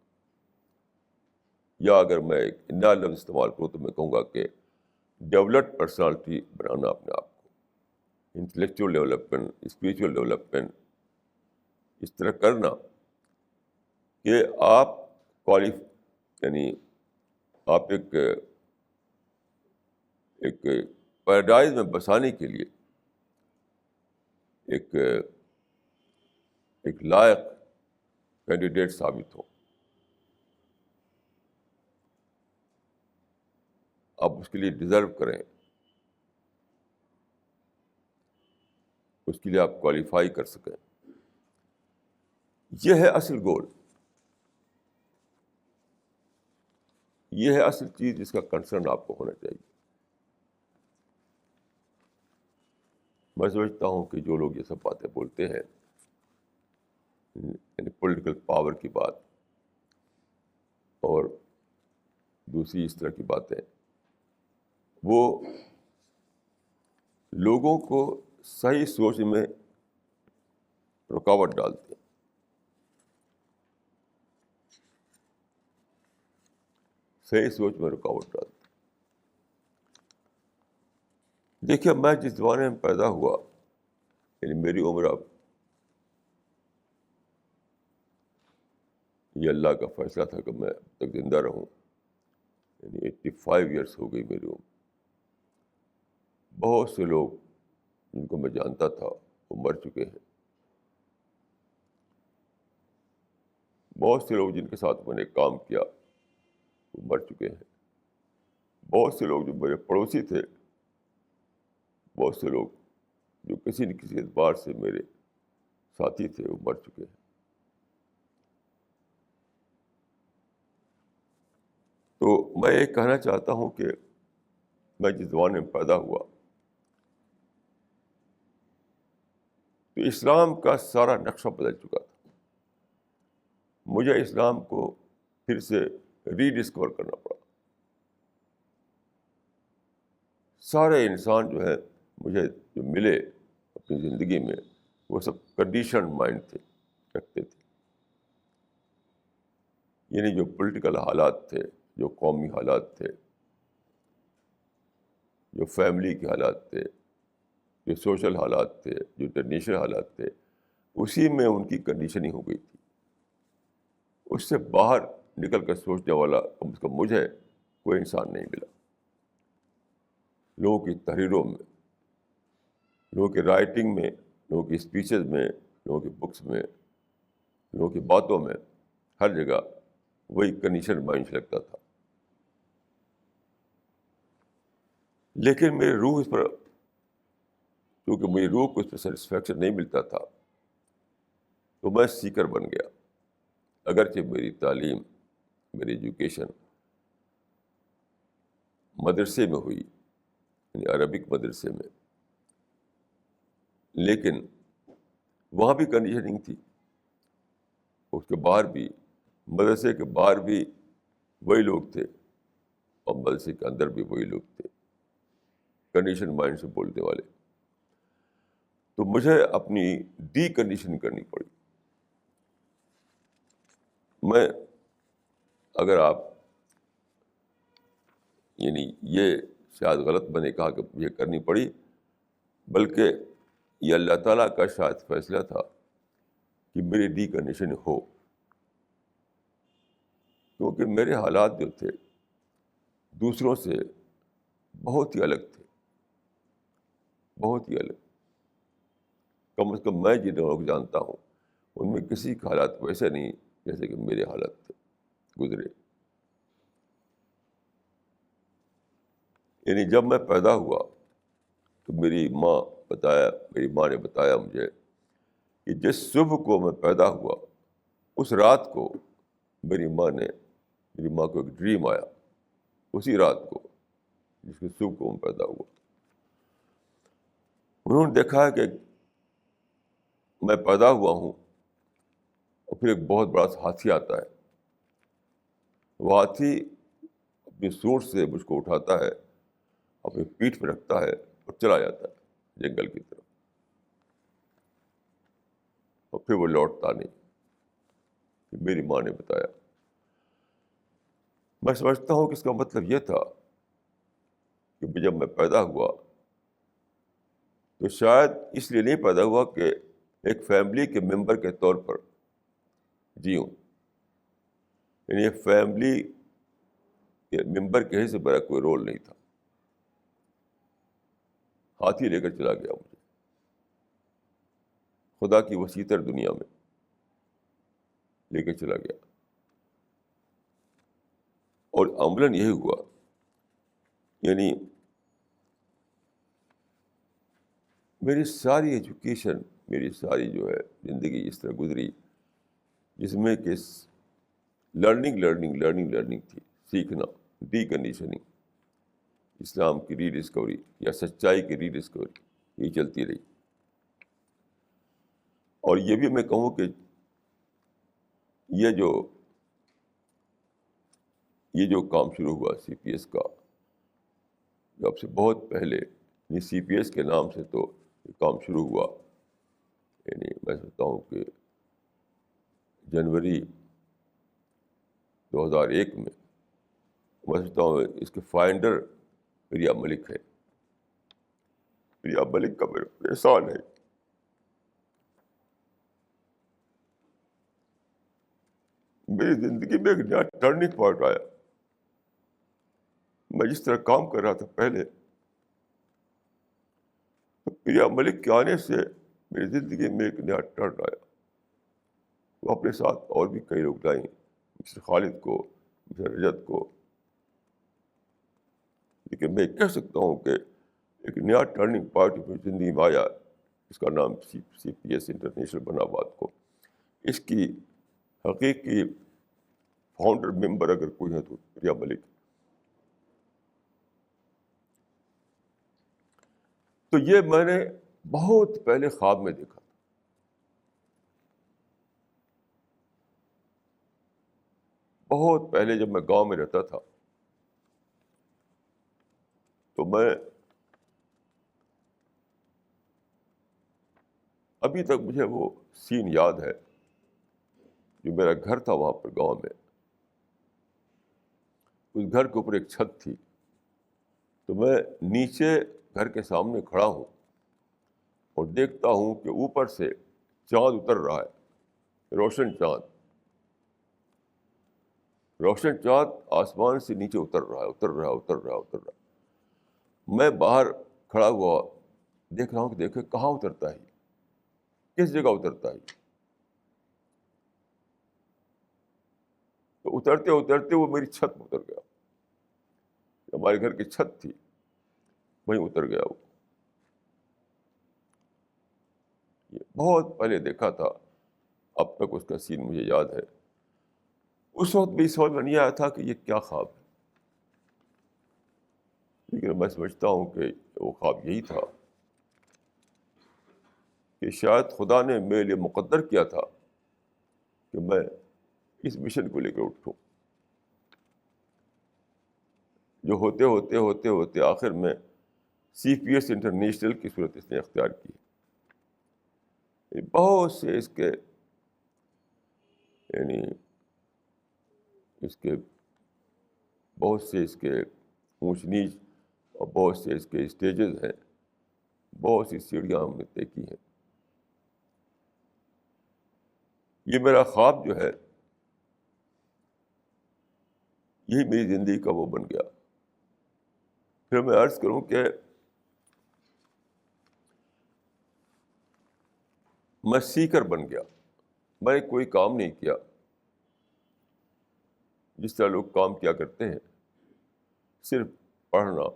یا اگر میں ایک نیا لفظ استعمال کروں تو میں کہوں گا کہ ڈیولپڈ پرسنالٹی بنانا اپنے آپ کو، انٹلیکچوئل ڈیولپمنٹ، اسپریچول ڈیولپمنٹ، اس طرح کرنا کہ آپ یعنی آپ ایک پیراڈائز میں بسانے کے لیے ایک لائق کینڈیڈیٹ ثابت ہو. آپ اس کے لیے ڈیزرو کریں، اس کے لیے آپ کوالیفائی کر سکیں. یہ ہے اصل گول، یہ ہے اصل چیز جس کا کنسرن آپ کو ہونا چاہیے. میں سمجھتا ہوں کہ جو لوگ یہ سب باتیں بولتے ہیں، یعنی پولیٹیکل پاور کی بات اور دوسری اس طرح کی باتیں، وہ لوگوں کو صحیح سوچ میں رکاوٹ ڈالتے ہیں. صحیح سوچ میں رکاوٹ ڈالتے ہیں. دیکھیے، میں جس زمانے میں پیدا ہوا، یعنی میری عمر اب، یہ اللہ کا فیصلہ تھا کہ میں اب تک زندہ رہوں، یعنی 85 ایئرس ہو گئی میری عمر. بہت سے لوگ جن کو میں جانتا تھا وہ مر چکے ہیں. بہت سے لوگ جن کے ساتھ میں نے کام کیا وہ مر چکے ہیں. بہت سے لوگ جو میرے پڑوسی تھے، بہت سے لوگ جو کسی نہ کسی اعتبار سے میرے ساتھی تھے، وہ مر چکے ہیں. تو میں یہ کہنا چاہتا ہوں کہ میں جس زمانے میں پیدا ہوا تو اسلام کا سارا نقشہ بدل چکا تھا. مجھے اسلام کو پھر سے ری ڈسکور کرنا پڑا. سارے انسان جو ہے مجھے جو ملے اپنی زندگی میں، وہ سب کنڈیشنڈ مائنڈ رکھتے تھے. یعنی جو پولیٹیکل حالات تھے، جو قومی حالات تھے، جو فیملی کے حالات تھے، جو سوشل حالات تھے، جو انٹرنیشنل حالات تھے، اسی میں ان کی کنڈیشننگ ہو گئی تھی. اس سے باہر نکل کر سوچنے والا کم از کم مجھے کوئی انسان نہیں ملا. لوگوں کی تحریروں میں، لوگوں کی رائٹنگ میں، لوگوں کی اسپیچز میں، لوگوں کی بکس میں، لوگوں کی باتوں میں، ہر جگہ وہی کنڈیشن مائنڈ لگتا تھا. لیکن میری روح اس پر، کیونکہ میری روح کو اس پہ سیٹسفیکشن نہیں ملتا تھا، تو میں سیکر بن گیا. اگرچہ میری تعلیم، میری ایجوکیشن مدرسے میں ہوئی، یعنی عربک مدرسے میں، لیکن وہاں بھی کنڈیشننگ تھی. اس کے باہر بھی، مدرسے کے باہر بھی وہی لوگ تھے اور مدرسے کے اندر بھی وہی لوگ تھے، کنڈیشن مائنڈ سے بولنے والے. تو مجھے اپنی ڈی کنڈیشن کرنی پڑی. میں، اگر آپ، یعنی یہ شاید غلط میں نے کہا کہ یہ کرنی پڑی، بلکہ یہ اللہ تعالیٰ کا شاید فیصلہ تھا کہ میری ڈی کنڈیشن ہو. کیونکہ میرے حالات جو تھے دوسروں سے بہت ہی الگ تھے، بہت ہی الگ. کم از کم میں جن لوگوں کو جانتا ہوں ان میں کسی کے حالات ویسے نہیں جیسے کہ میرے حالات تھے گزرے. یعنی جب میں پیدا ہوا تو میری ماں نے بتایا مجھے کہ جس صبح کو میں پیدا ہوا، اس رات کو میری ماں کو ایک ڈریم آیا، اسی رات کو جس کی صبح کو میں پیدا ہوا. انہوں نے دیکھا کہ میں پیدا ہوا ہوں اور پھر ایک بہت بڑا ہاتھی آتا ہے. وہ ہاتھی اپنی سونڈ سے مجھ کو اٹھاتا ہے، اپنی پیٹھ پہ رکھتا ہے اور چلا جاتا ہے جنگل کی طرف، اور پھر وہ لوٹتا نہیں. میری ماں نے بتایا. میں سمجھتا ہوں کہ اس کا مطلب یہ تھا کہ جب میں پیدا ہوا تو شاید اس لیے نہیں پیدا ہوا کہ ایک فیملی کے ممبر کے طور پر جیوں، یعنی فیملی کے ممبر کے حصے میرا کوئی رول نہیں تھا. ہاتھی لے کر چلا گیا مجھے خدا کی وسیع تر دنیا میں لے کے چلا گیا. اور عملاً یہی ہوا. یعنی میری ساری ایجوکیشن، میری ساری جو ہے زندگی اس طرح گزری جس میں کہ لرننگ تھی، سیکھنا، ڈی کنڈیشننگ، اسلام کی ری ڈسکوری یا سچائی کی ری ڈسکوری، یہ چلتی رہی. اور یہ بھی میں کہوں کہ یہ جو کام شروع ہوا سی پی ایس کا، جب سے بہت پہلے، سی پی ایس کے نام سے تو یہ کام شروع ہوا. یعنی میں سمجھتا ہوں کہ جنوری 2001 میں. میں سمجھتا ہوں اس کے فائنڈر پریا ملک ہے. پریا ملک کا میرا احسان ہے. میری زندگی میں ایک نیا ٹرننگ پوائنٹ آیا. میں جس طرح کام کر رہا تھا پہلے، تو پریا ملک کے آنے سے میری زندگی میں ایک نیا ٹرن آیا. وہ اپنے ساتھ اور بھی کئی لوگ لائیں، مسٹر خالد کو، مسٹر رجت کو. لیکن میں کہہ سکتا ہوں کہ ایک نیا ٹرننگ پوائنٹ میری زندگی میں آیا، اس کا نام سی پی ایس انٹرنیشنل بنا آباد کو. اس کی حقیقی فاؤنڈر ممبر اگر کوئی ہے تو پریا ملک. تو یہ میں نے بہت پہلے خواب میں دیکھا. بہت پہلے جب میں گاؤں میں رہتا تھا تو میں ابھی تک مجھے وہ سین یاد ہے. جو میرا گھر تھا وہاں پر گاؤں میں، اس گھر کے اوپر ایک چھت تھی. تو میں نیچے گھر کے سامنے کھڑا ہوں اور دیکھتا ہوں کہ اوپر سے چاند اتر رہا ہے، روشن چاند. روشن چاند آسمان سے نیچے اتر رہا ہے. میں باہر کھڑا ہوا دیکھ رہا ہوں کہ دیکھے کہاں اترتا ہے، کس جگہ اترتا ہے. تو اترتے اترتے وہ میری چھت میں اتر گیا. ہمارے گھر کی چھت تھی، وہیں اتر گیا وہ. یہ بہت پہلے دیکھا تھا، اب تک اس کا سین مجھے یاد ہے. اس وقت بھی سمجھ میں نہیں آیا تھا کہ یہ کیا خواب ہے، لیکن میں سمجھتا ہوں کہ وہ خواب یہی تھا کہ شاید خدا نے میرے لیے مقدر کیا تھا کہ میں اس مشن کو لے کر اٹھوں، جو ہوتے آخر میں سی پی ایس انٹرنیشنل کی صورت اس نے اختیار کی. بہت سے اس کے یعنی بہت سے اس کے اونچ نیچ اور بہت سے اس کے اسٹیجز ہیں، بہت سی سیڑھیاں ہم نے طے کی ہیں. یہ میرا خواب جو ہے، یہی میری زندگی کا وہ بن گیا. پھر میں عرض کروں کہ میں سیکر بن گیا. میں نے کوئی کام نہیں کیا جس طرح لوگ کام کیا کرتے ہیں، صرف پڑھنا،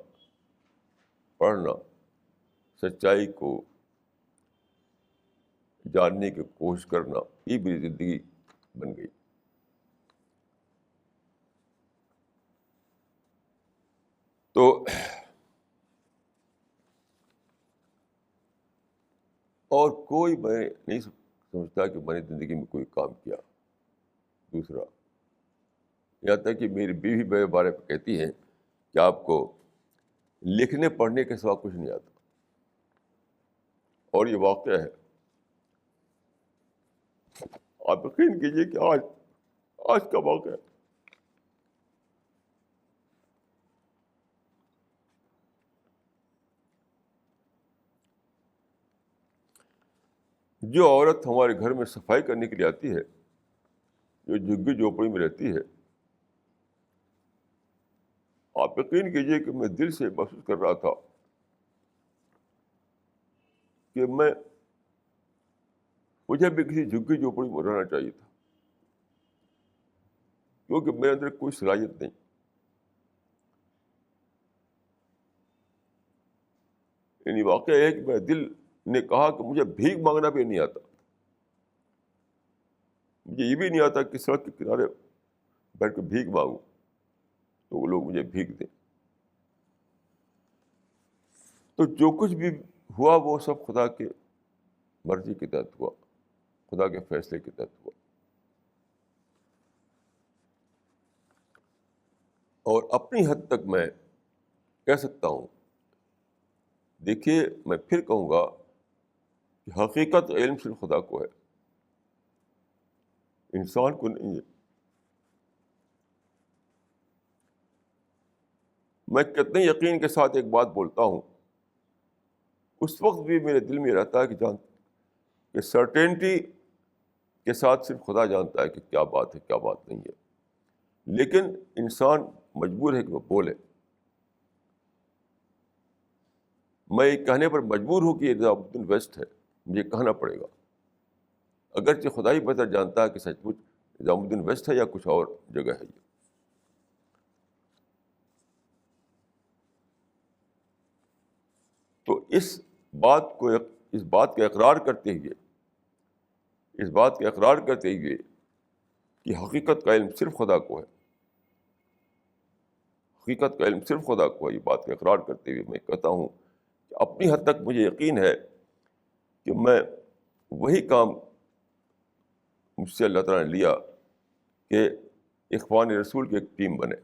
سچائی کو جاننے کی کوشش کرنا، یہ میری زندگی بن گئی. تو اور کوئی میں نہیں سمجھتا کہ میں نے زندگی میں کوئی کام کیا دوسرا. یہاں تک کہ میری بیوی میرے بارے میں کہتی ہے کہ آپ کو لکھنے پڑھنے کے سوا کچھ نہیں آتا. اور یہ واقعہ ہے. آپ یقین کیجیے کہ آج کا واقعہ ہے. جو عورت ہمارے گھر میں صفائی کرنے کے لیے آتی ہے، جو جھگی جھوپڑی میں رہتی ہے، آپ یقین کیجیے کہ میں دل سے محسوس کر رہا تھا کہ مجھے بھی کسی جھگی جھوپڑی میں رہنا چاہیے تھا، کیونکہ میرے اندر کوئی صلاحیت نہیں. یعنی واقعہ ہے کہ میرے دل نے کہا کہ مجھے بھیک مانگنا بھی نہیں آتا، مجھے یہ بھی نہیں آتا کہ سڑک کے کنارے بیٹھ کے بھیک مانگوں تو وہ لوگ مجھے بھیک دیں. تو جو کچھ بھی ہوا وہ سب خدا کے مرضی کے تحت ہوا، خدا کے فیصلے کے تحت ہوا. اور اپنی حد تک میں کہہ سکتا ہوں، دیکھیے میں پھر کہوں گا کہ حقیقت علم صرف خدا کو ہے، انسان کو نہیں ہے. میں کتنے یقین کے ساتھ ایک بات بولتا ہوں، اس وقت بھی میرے دل میں رہتا ہے کہ سرٹینٹی کے ساتھ صرف خدا جانتا ہے کہ کیا بات ہے کیا بات نہیں ہے، لیکن انسان مجبور ہے کہ وہ بولے. میں یہ کہنے پر مجبور ہوں کہ یہ نظام الدین ویسٹ ہے، مجھے کہنا پڑے گا، اگرچہ خدا ہی بہتر جانتا ہے کہ سچ مچ نظام الدین ویسٹ ہے یا کچھ اور جگہ ہے. یہ تو اس بات کا اقرار کرتے ہوئے کہ حقیقت کا علم صرف خدا کو ہے، حقیقت کا علم صرف خدا کو ہے، یہ بات کا اقرار کرتے ہوئے میں کہتا ہوں کہ اپنی حد تک مجھے یقین ہے کہ میں وہی کام مجھ سے اللہ تعالیٰ نے لیا کہ اخوان رسول کی ایک ٹیم بنے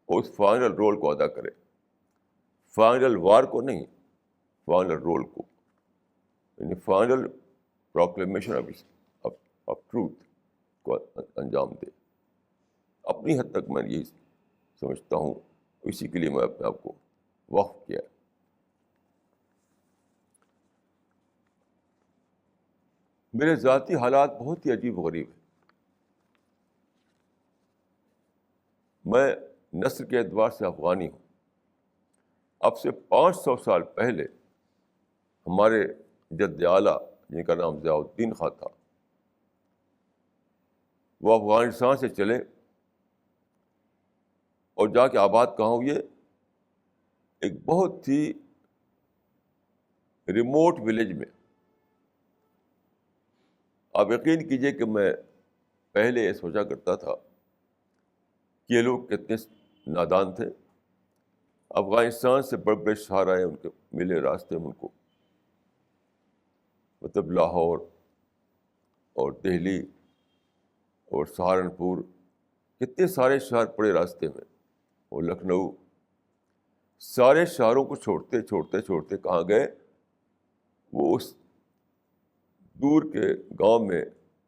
اور اس فائنل رول کو ادا کرے، فائنل وار کو نہیں، فائنل رول کو، یعنی فائنل پروکلیمیشن آف ٹروتھ کو انجام دے. اپنی حد تک میں یہی سمجھتا ہوں، اسی کے لیے میں اپنے آپ کو وقف کیا. میرے ذاتی حالات بہت ہی عجیب و غریب ہیں. میں نسل کے اعتبار سے افغانی ہوں. اب سے 500 سال پہلے ہمارے جد اعلیٰ جن کا نام ضیاء الدین خان تھا، وہ افغانستان سے چلے اور جا کے آباد کہاں ہوئے؟ ایک بہت ہی ریموٹ ولیج میں. آپ یقین کیجئے کہ میں پہلے یہ سوچا کرتا تھا کہ یہ لوگ کتنے نادان تھے. افغانستان سے بڑے بڑے شہر آئے، ان کے ملے راستے میں ان کو، مطلب لاہور اور دہلی اور سہارنپور، کتنے سارے شہر پڑے راستے میں، اور لکھنؤ. سارے شہروں کو چھوڑتے چھوڑتے چھوڑتے کہاں گئے؟ وہ اس دور کے گاؤں میں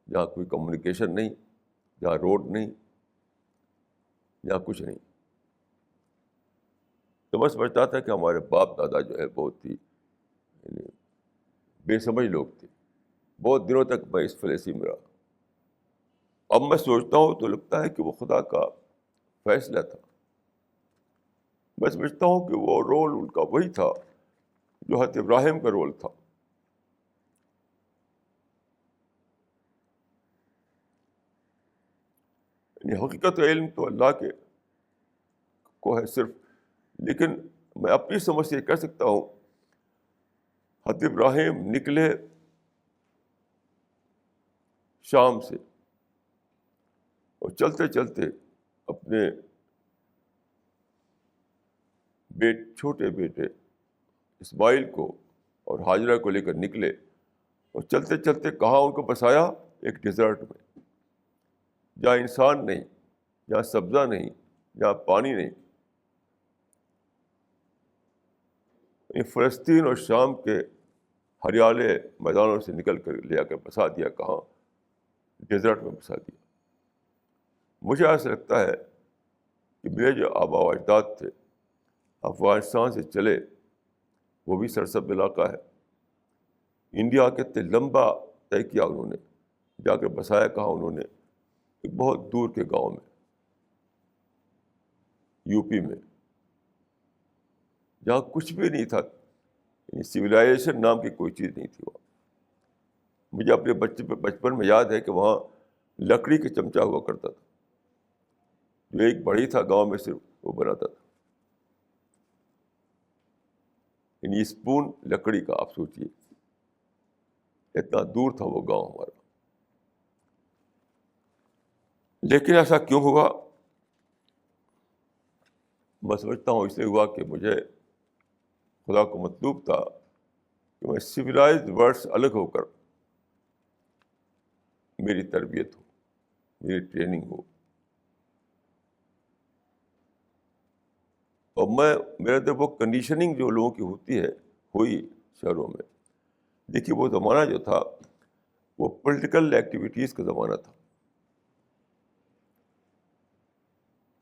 جہاں کوئی کمیونیکیشن نہیں، جہاں روڈ نہیں، جہاں کچھ نہیں. تو میں سمجھتا تھا کہ ہمارے باپ دادا جو ہے بہت ہی یعنی بے سمجھ لوگ تھے. بہت دنوں تک میں اس فلیسی میں رہا. اب میں سوچتا ہوں تو لگتا ہے کہ وہ خدا کا فیصلہ تھا. میں سمجھتا ہوں کہ وہ رول ان کا وہی تھا جو حضرت ابراہیم کا رول تھا. یعنی حقیقت علم تو اللہ کے کو ہے صرف، لیکن میں اپنی سمجھ سے یہ کہہ سکتا ہوں حضرت ابراہیم نکلے شام سے اور چلتے چلتے اپنے چھوٹے بیٹے اسماعیل کو اور ہاجرہ کو لے کر نکلے اور چلتے چلتے کہاں ان کو بسایا؟ ایک ڈیزرٹ میں، جہاں انسان نہیں، جہاں سبزہ نہیں، جہاں پانی نہیں. فلسطین اور شام کے ہریالے میدانوں سے نکل کر لے آ کر بسا دیا. کہاں؟ ڈیزرٹ میں بسا دیا. مجھے ایسا لگتا ہے کہ میرے جو آبا و اجداد تھے افغانستان سے چلے، وہ بھی سرسبز علاقہ ہے، انڈیا کے اتنے لمبا طے کیا انہوں نے، جا کر بسایا کہاں انہوں نے؟ ایک بہت دور کے گاؤں میں، یو پی میں، جہاں کچھ بھی نہیں تھا، سویلائزیشن نام کی کوئی چیز نہیں تھی وہاں۔ مجھے اپنے بچپن میں یاد ہے کہ وہاں لکڑی کا چمچہ ہوا کرتا تھا، جو ایک بڑی تھا گاؤں میں صرف وہ بناتا تھا، یعنی اسپون لکڑی کا، آپ سوچیے اتنا دور تھا وہ گاؤں ہمارا۔ لیکن ایسا کیوں ہوا؟ میں سمجھتا ہوں اس لیے ہوا کہ مجھے خدا کو مطلوب تھا کہ میں سویلائزڈ ورلڈ سے الگ ہو کر میری تربیت ہو، میری ٹریننگ ہو، اور میرے اندر وہ کنڈیشننگ جو لوگوں کی ہوتی ہے ہوئی شہروں میں۔ دیکھیے وہ زمانہ جو تھا وہ پولیٹیکل ایکٹیویٹیز کا زمانہ تھا،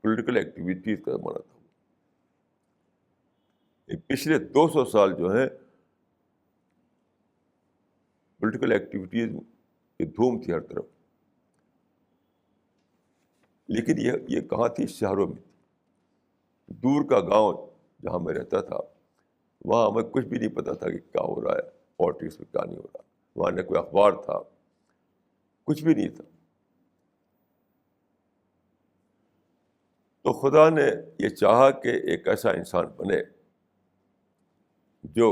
پولیٹیکل ایکٹیویٹیز کا زمانہ تھا۔ پچھلے 200 سال جو ہیں پولیٹیکل ایکٹیویٹیز کی دھوم تھی ہر طرف، لیکن یہ کہاں تھی؟ شہروں میں تھی۔ دور کا گاؤں جہاں میں رہتا تھا وہاں ہمیں کچھ بھی نہیں پتا تھا کہ کیا ہو رہا ہے، پالیٹکس میں کیا نہیں ہو رہا، وہاں نہ کوئی اخبار تھا، کچھ بھی نہیں تھا۔ تو خدا نے یہ چاہا کہ ایک ایسا انسان بنے جو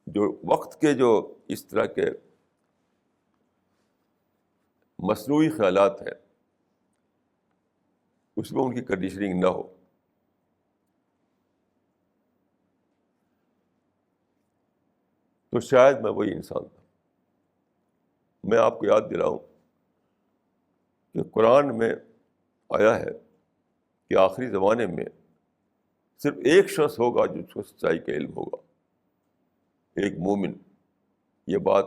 جو وقت کے جو اس طرح کے مصنوعی خیالات ہیں اس میں ان کی کنڈیشننگ نہ ہو۔ تو شاید میں وہی انسان تھا۔ میں آپ کو یاد دلاؤں کہ قرآن میں آیا ہے کہ آخری زمانے میں صرف ایک شخص ہوگا جس کو سچائی کا علم ہوگا، ایک مومن۔ یہ بات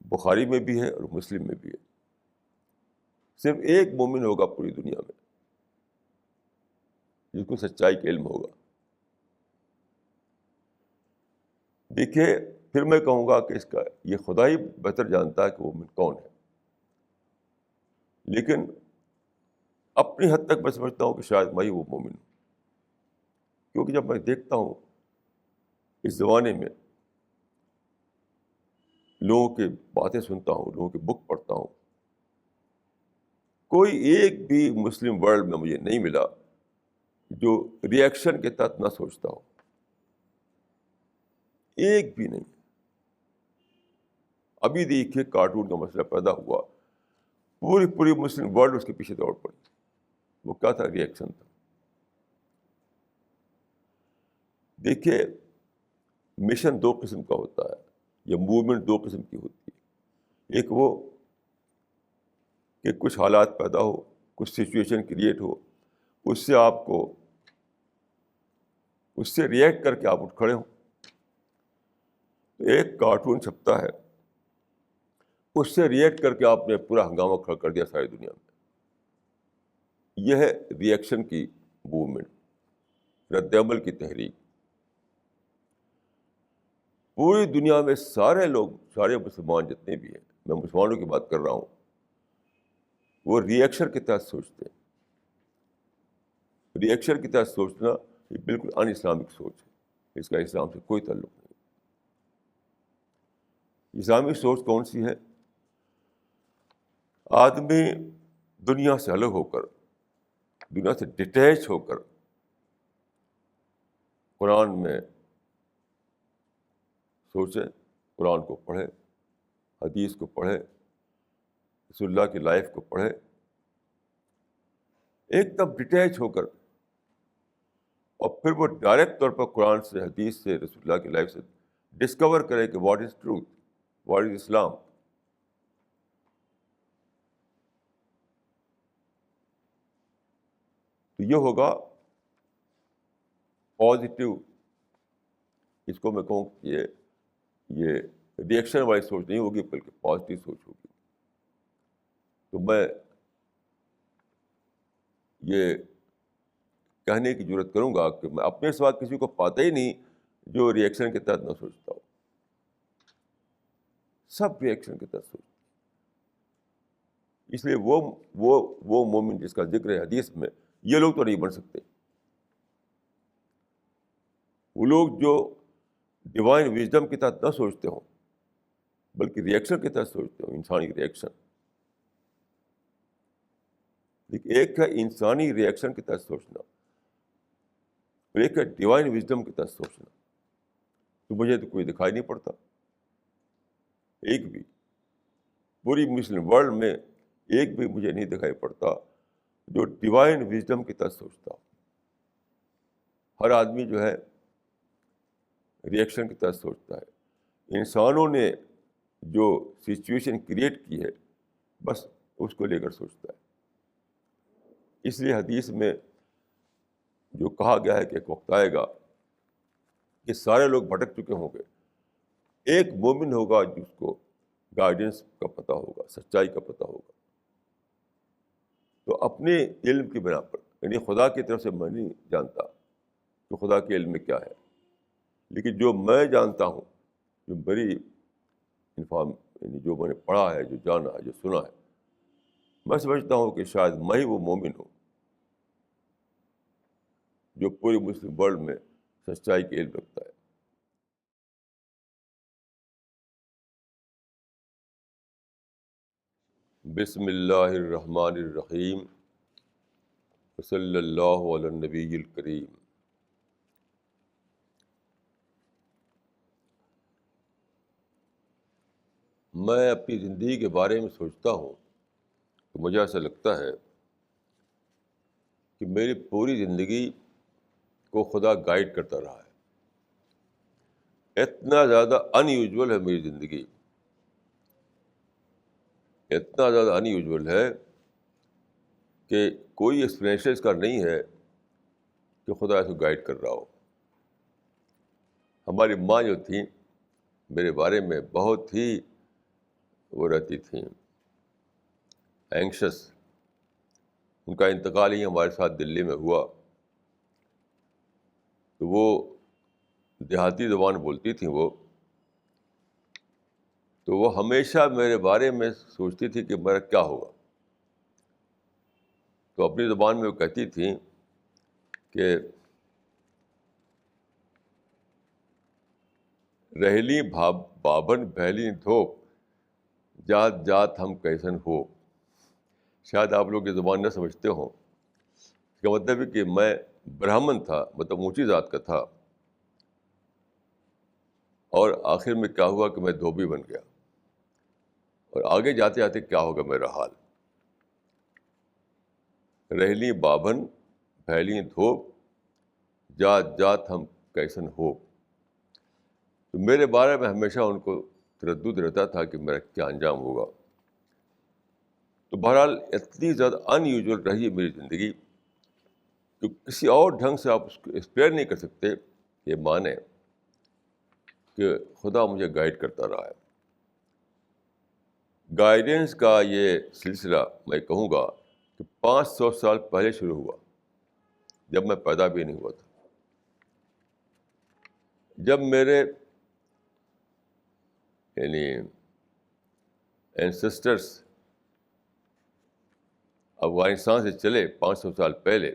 بخاری میں بھی ہے اور مسلم میں بھی ہے۔ صرف ایک مومن ہوگا پوری دنیا میں جس کو سچائی کا علم ہوگا۔ دیکھیے پھر میں کہوں گا کہ اس کا یہ خدا ہی بہتر جانتا ہے کہ وہ مومن کون ہے، لیکن اپنی حد تک میں سمجھتا ہوں کہ شاید میں ہی وہ مومن ہوں، کیونکہ جب میں دیکھتا ہوں اس زمانے میں لوگوں کی باتیں سنتا ہوں، لوگوں کی بک پڑھتا ہوں، کوئی ایک بھی مسلم ورلڈ میں مجھے نہیں ملا جو ریئیکشن کے تحت نہ سوچتا ہو، ایک بھی نہیں۔ ابھی دیکھیے کارٹون کا مسئلہ پیدا ہوا، پوری مسلم ورلڈ اس کے پیچھے دوڑ پڑی۔ وہ کیا تھا؟ ریئیکشن تھا۔ دیکھیے مشن دو قسم کا ہوتا ہے، یا موومنٹ دو قسم کی ہوتی ہے۔ ایک وہ کہ کچھ حالات پیدا ہو، کچھ سچویشن کریٹ ہو، اس سے آپ کو اس سے ریئیکٹ کر کے آپ اٹھ کھڑے ہوں۔ ایک کارٹون چھپتا ہے، اس سے ریئیکٹ کر کے آپ نے پورا ہنگامہ کھڑا کر دیا ساری دنیا میں۔ یہ ہے ریئیکشن کی موومنٹ، رد عمل کی تحریک۔ پوری دنیا میں سارے لوگ، سارے مسلمان جتنے بھی ہیں، میں مسلمانوں کی بات کر رہا ہوں، وہ ریئیکشن کے تحت سوچتے ہیں۔ ریئیکشن کے تحت سوچنا یہ بالکل ان اسلامک سوچ ہے، اس کا اسلام سے کوئی تعلق نہیں۔ اسلامی سوچ کون سی ہے؟ آدمی دنیا سے الگ ہو کر، دنیا سے ڈیٹیچ ہو کر قرآن میں سوچے، قرآن کو پڑھے، حدیث کو پڑھے، رسول اللہ کی لائف کو پڑھے، ایک دم ڈیٹیچ ہو کر، اور پھر وہ ڈائریکٹ طور پر قرآن سے، حدیث سے، رسول اللہ کی لائف سے ڈسکور کرے کہ what is truth, what is Islam. تو یہ ہوگا پازیٹیو، اس کو میں کہوں کہ یہ ریئیکشن والی سوچ نہیں ہوگی بلکہ پازیٹیو سوچ ہوگی۔ تو میں یہ کہنے کی ضرورت کروں گا کہ میں اپنے سوا کسی کو پاتا ہی نہیں جو ریئیکشن کے تحت نہ سوچتا ہو. سب ریئیکشن کے تحت سوچتے. اس لیے وہ مومن جس کا ذکر ہے حدیث میں، یہ لوگ تو نہیں بن سکتے. وہ لوگ جو ڈیوائن وزڈم کے تحت نہ سوچتے ہوں بلکہ ریئیکشن کے تحت سوچتے ہوں، انسانی ریئیکشن. لیکن ایک ہے انسانی ریئیکشن کے تحت سوچنا اور ایک ہے ڈیوائن وزڈم کے تحت سوچنا. تو مجھے تو کوئی دکھائی نہیں پڑتا ایک بھی، پوری مسلم ورلڈ میں ایک بھی مجھے نہیں دکھائی پڑتا جو ڈیوائن وزڈم کے تحت سوچتا. ہر آدمی جو ہے ریئیکشن کے تحت سوچتا ہے. انسانوں نے جو سچویشن کریٹ کی ہے بس اس کو لے کر سوچتا ہے. اس لیے حدیث میں جو کہا گیا ہے کہ ایک وقت آئے گا کہ سارے لوگ بھٹک چکے ہوں گے، ایک مومن ہوگا جس کو گائیڈنس کا پتہ ہوگا، سچائی کا پتہ ہوگا. تو اپنے علم کی بنا پر، یعنی خدا کی طرف سے میں نہیں جانتا کہ خدا کے علم میں کیا ہے، لیکن جو میں جانتا ہوں، جو بڑی یعنی جو میں نے پڑھا ہے، جو جانا ہے، جو سنا ہے، میں سمجھتا ہوں کہ شاید میں ہی وہ مومن ہوں جو پوری مسلم ورلڈ میں سچائی کے علم رکھتا ہے. بسم اللہ الرحمن الرحیم، صلی اللہ علی النبی الکریم. میں اپنی زندگی کے بارے میں سوچتا ہوں تو مجھے ایسا لگتا ہے کہ میری پوری زندگی کو خدا گائیڈ کرتا رہا ہے. اتنا زیادہ ان یوزول ہے میری زندگی، اتنا زیادہ ان یوزول ہے کہ کوئی ایکسپلینیشن اس کا نہیں ہے کہ خدا ایسے گائیڈ کر رہا ہو. ہماری ماں جو تھیں میرے بارے میں بہت ہی وہ رہتی تھیں اینکشس. ان کا انتقال ہی ہمارے ساتھ دلی میں ہوا. تو وہ دیہاتی زبان بولتی تھیں تو وہ ہمیشہ میرے بارے میں سوچتی تھی کہ میرا کیا ہوگا. تو اپنی زبان میں وہ کہتی تھیں کہ رہلی بابن بہلی دھوپ، جات جات ہم کیسن ہو. شاید آپ لوگ یہ زبان نہ سمجھتے ہوں. اس کا مطلب ہے کہ میں برہمن تھا، مطلب اونچی ذات کا تھا، اور آخر میں کیا ہوا کہ میں دھوبی بن گیا، اور آگے جاتے جاتے کیا ہوگا میرا حال. رہلی بابن پھیلی دھوپ، جات جات ہم کیسن ہو. تو میرے بارے میں ہمیشہ ان کو تردد رہتا تھا کہ میرا کیا انجام ہوگا. تو بہرحال اتنی زیادہ ان یوزول رہی ہے میری زندگی کہ کسی اور ڈھنگ سے آپ اس کو ایکسپلین نہیں کر سکتے. یہ مانیں کہ خدا مجھے گائیڈ کرتا رہا ہے. گائیڈنس کا یہ سلسلہ میں کہوں گا کہ 500 سال پہلے شروع ہوا، جب میں پیدا بھی نہیں ہوا تھا. جب میرے یعنی اینسسٹرس افغانستان سے چلے 500 سال پہلے،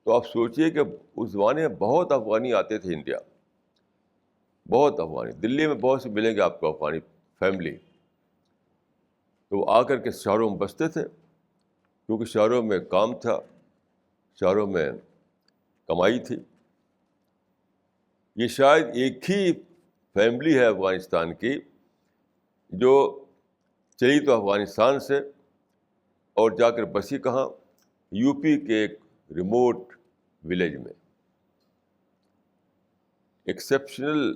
تو آپ سوچئے کہ اس زمانے میں بہت افغانی آتے تھے انڈیا، بہت افغانی. دلی میں بہت سے ملیں گے آپ کو افغانی فیملی. تو وہ آ کر کے شہروں میں بستے تھے کیونکہ شہروں میں کام تھا، شہروں میں کمائی تھی. یہ شاید ایک ہی فیملی ہے افغانستان کی جو چلی تو افغانستان سے اور جا کر بسی کہاں، یو پی کے ایک ریموٹ ولیج میں. ایکسیپشنل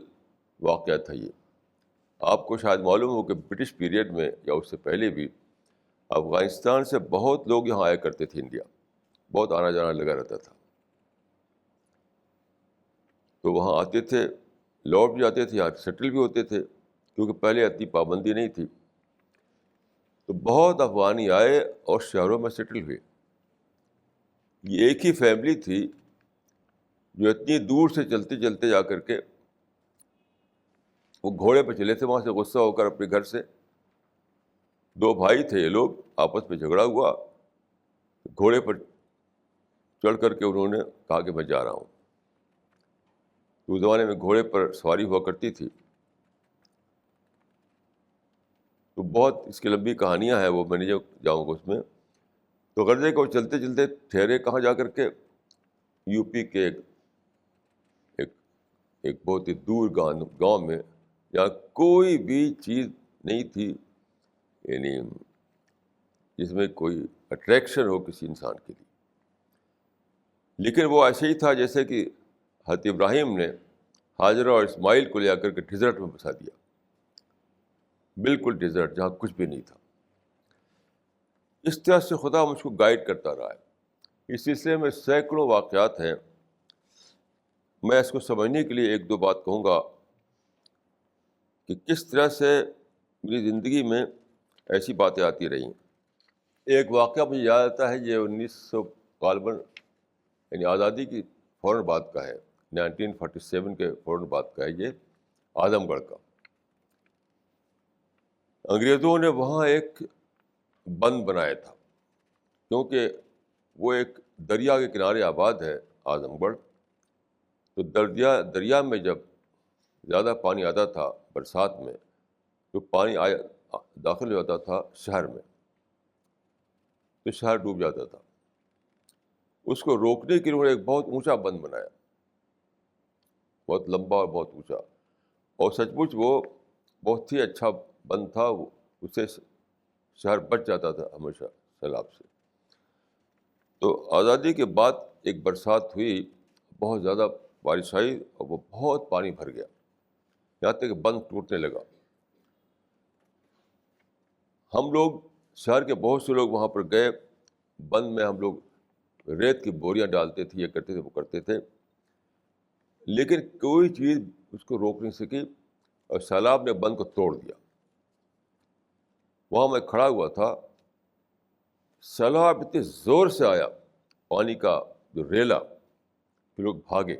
واقعہ تھا یہ. آپ کو شاید معلوم ہو کہ برٹش پیریڈ میں یا اس سے پہلے بھی افغانستان سے بہت لوگ یہاں آیا کرتے تھے انڈیا، بہت آنا جانا لگا رہتا تھا. تو وہاں آتے تھے، لوٹ بھی جاتے تھے، یہاں سیٹل بھی ہوتے تھے کیونکہ پہلے اتنی پابندی نہیں تھی. تو بہت افغانی آئے اور شہروں میں سیٹل ہوئے. یہ ایک ہی فیملی تھی جو اتنی دور سے چلتے چلتے جا کر کے وہ گھوڑے پہ چلے تھے وہاں سے غصہ ہو کر اپنے گھر سے. 2 بھائی تھے یہ لوگ, آپس میں جھگڑا ہوا, گھوڑے پر چڑھ کر کے انہوں نے کہا کہ میں جا رہا ہوں. اس زمانے میں گھوڑے پر سواری ہوا کرتی تھی. تو بہت اس کی لمبی کہانیاں ہیں, وہ میں نہیں جاؤں گا اس میں. تو غرضے کو چلتے چلتے ٹھہرے کہاں جا کر کے, یو پی کے ایک ایک بہت ہی دور گاؤں میں, جہاں کوئی بھی چیز نہیں تھی, یعنی جس میں کوئی اٹریکشن ہو کسی انسان کے لیے. لیکن وہ ایسے ہی تھا جیسے کہ حضرت ابراہیم نے ہاجرہ اور اسماعیل کو لے کر کے ڈیزرٹ میں بسا دیا, بالکل ڈیزرٹ جہاں کچھ بھی نہیں تھا. اس طرح سے خدا مجھ کو گائیڈ کرتا رہا ہے. اس سلسلے میں سینکڑوں واقعات ہیں. میں اس کو سمجھنے کے لیے 1-2 بات کہوں گا کہ کس طرح سے میری زندگی میں ایسی باتیں آتی رہیں. ایک واقعہ مجھے یاد آتا ہے, یہ 1900 غالباً یعنی آزادی کی فوراً بعد کا ہے, 1947 کے فوراً بعد کا ہے. یہ اعظم گڑھ کا, انگریزوں نے وہاں ایک بند بنایا تھا, کیونکہ وہ ایک دریا کے کنارے آباد ہے اعظم گڑھ. تو دریا میں جب زیادہ پانی آتا تھا برسات میں, تو پانی داخل ہو جاتا تھا شہر میں, تو شہر ڈوب جاتا تھا. اس کو روکنے کے لیے انہوں نے ایک بہت اونچا بند بنایا, بہت لمبا اور بہت اونچا, اور سچ مچ وہ بہت ہی اچھا بند تھا. اس سے شہر بچ جاتا تھا ہمیشہ سیلاب سے. تو آزادی کے بعد ایک برسات ہوئی, بہت زیادہ بارش آئی اور وہ بہت پانی بھر گیا, یہاں تک کہ بند ٹوٹنے لگا. ہم لوگ شہر کے بہت سے لوگ وہاں پر گئے. بند میں ہم لوگ ریت کی بوریاں ڈالتے تھے, یہ کرتے تھے, وہ کرتے تھے, لیکن کوئی چیز اس کو روک نہیں سکی, اور سیلاب نے بند کو توڑ دیا. وہاں میں کھڑا ہوا تھا, سیلاب اتنے زور سے آیا, پانی کا جو ریلا, کہ لوگ بھاگے.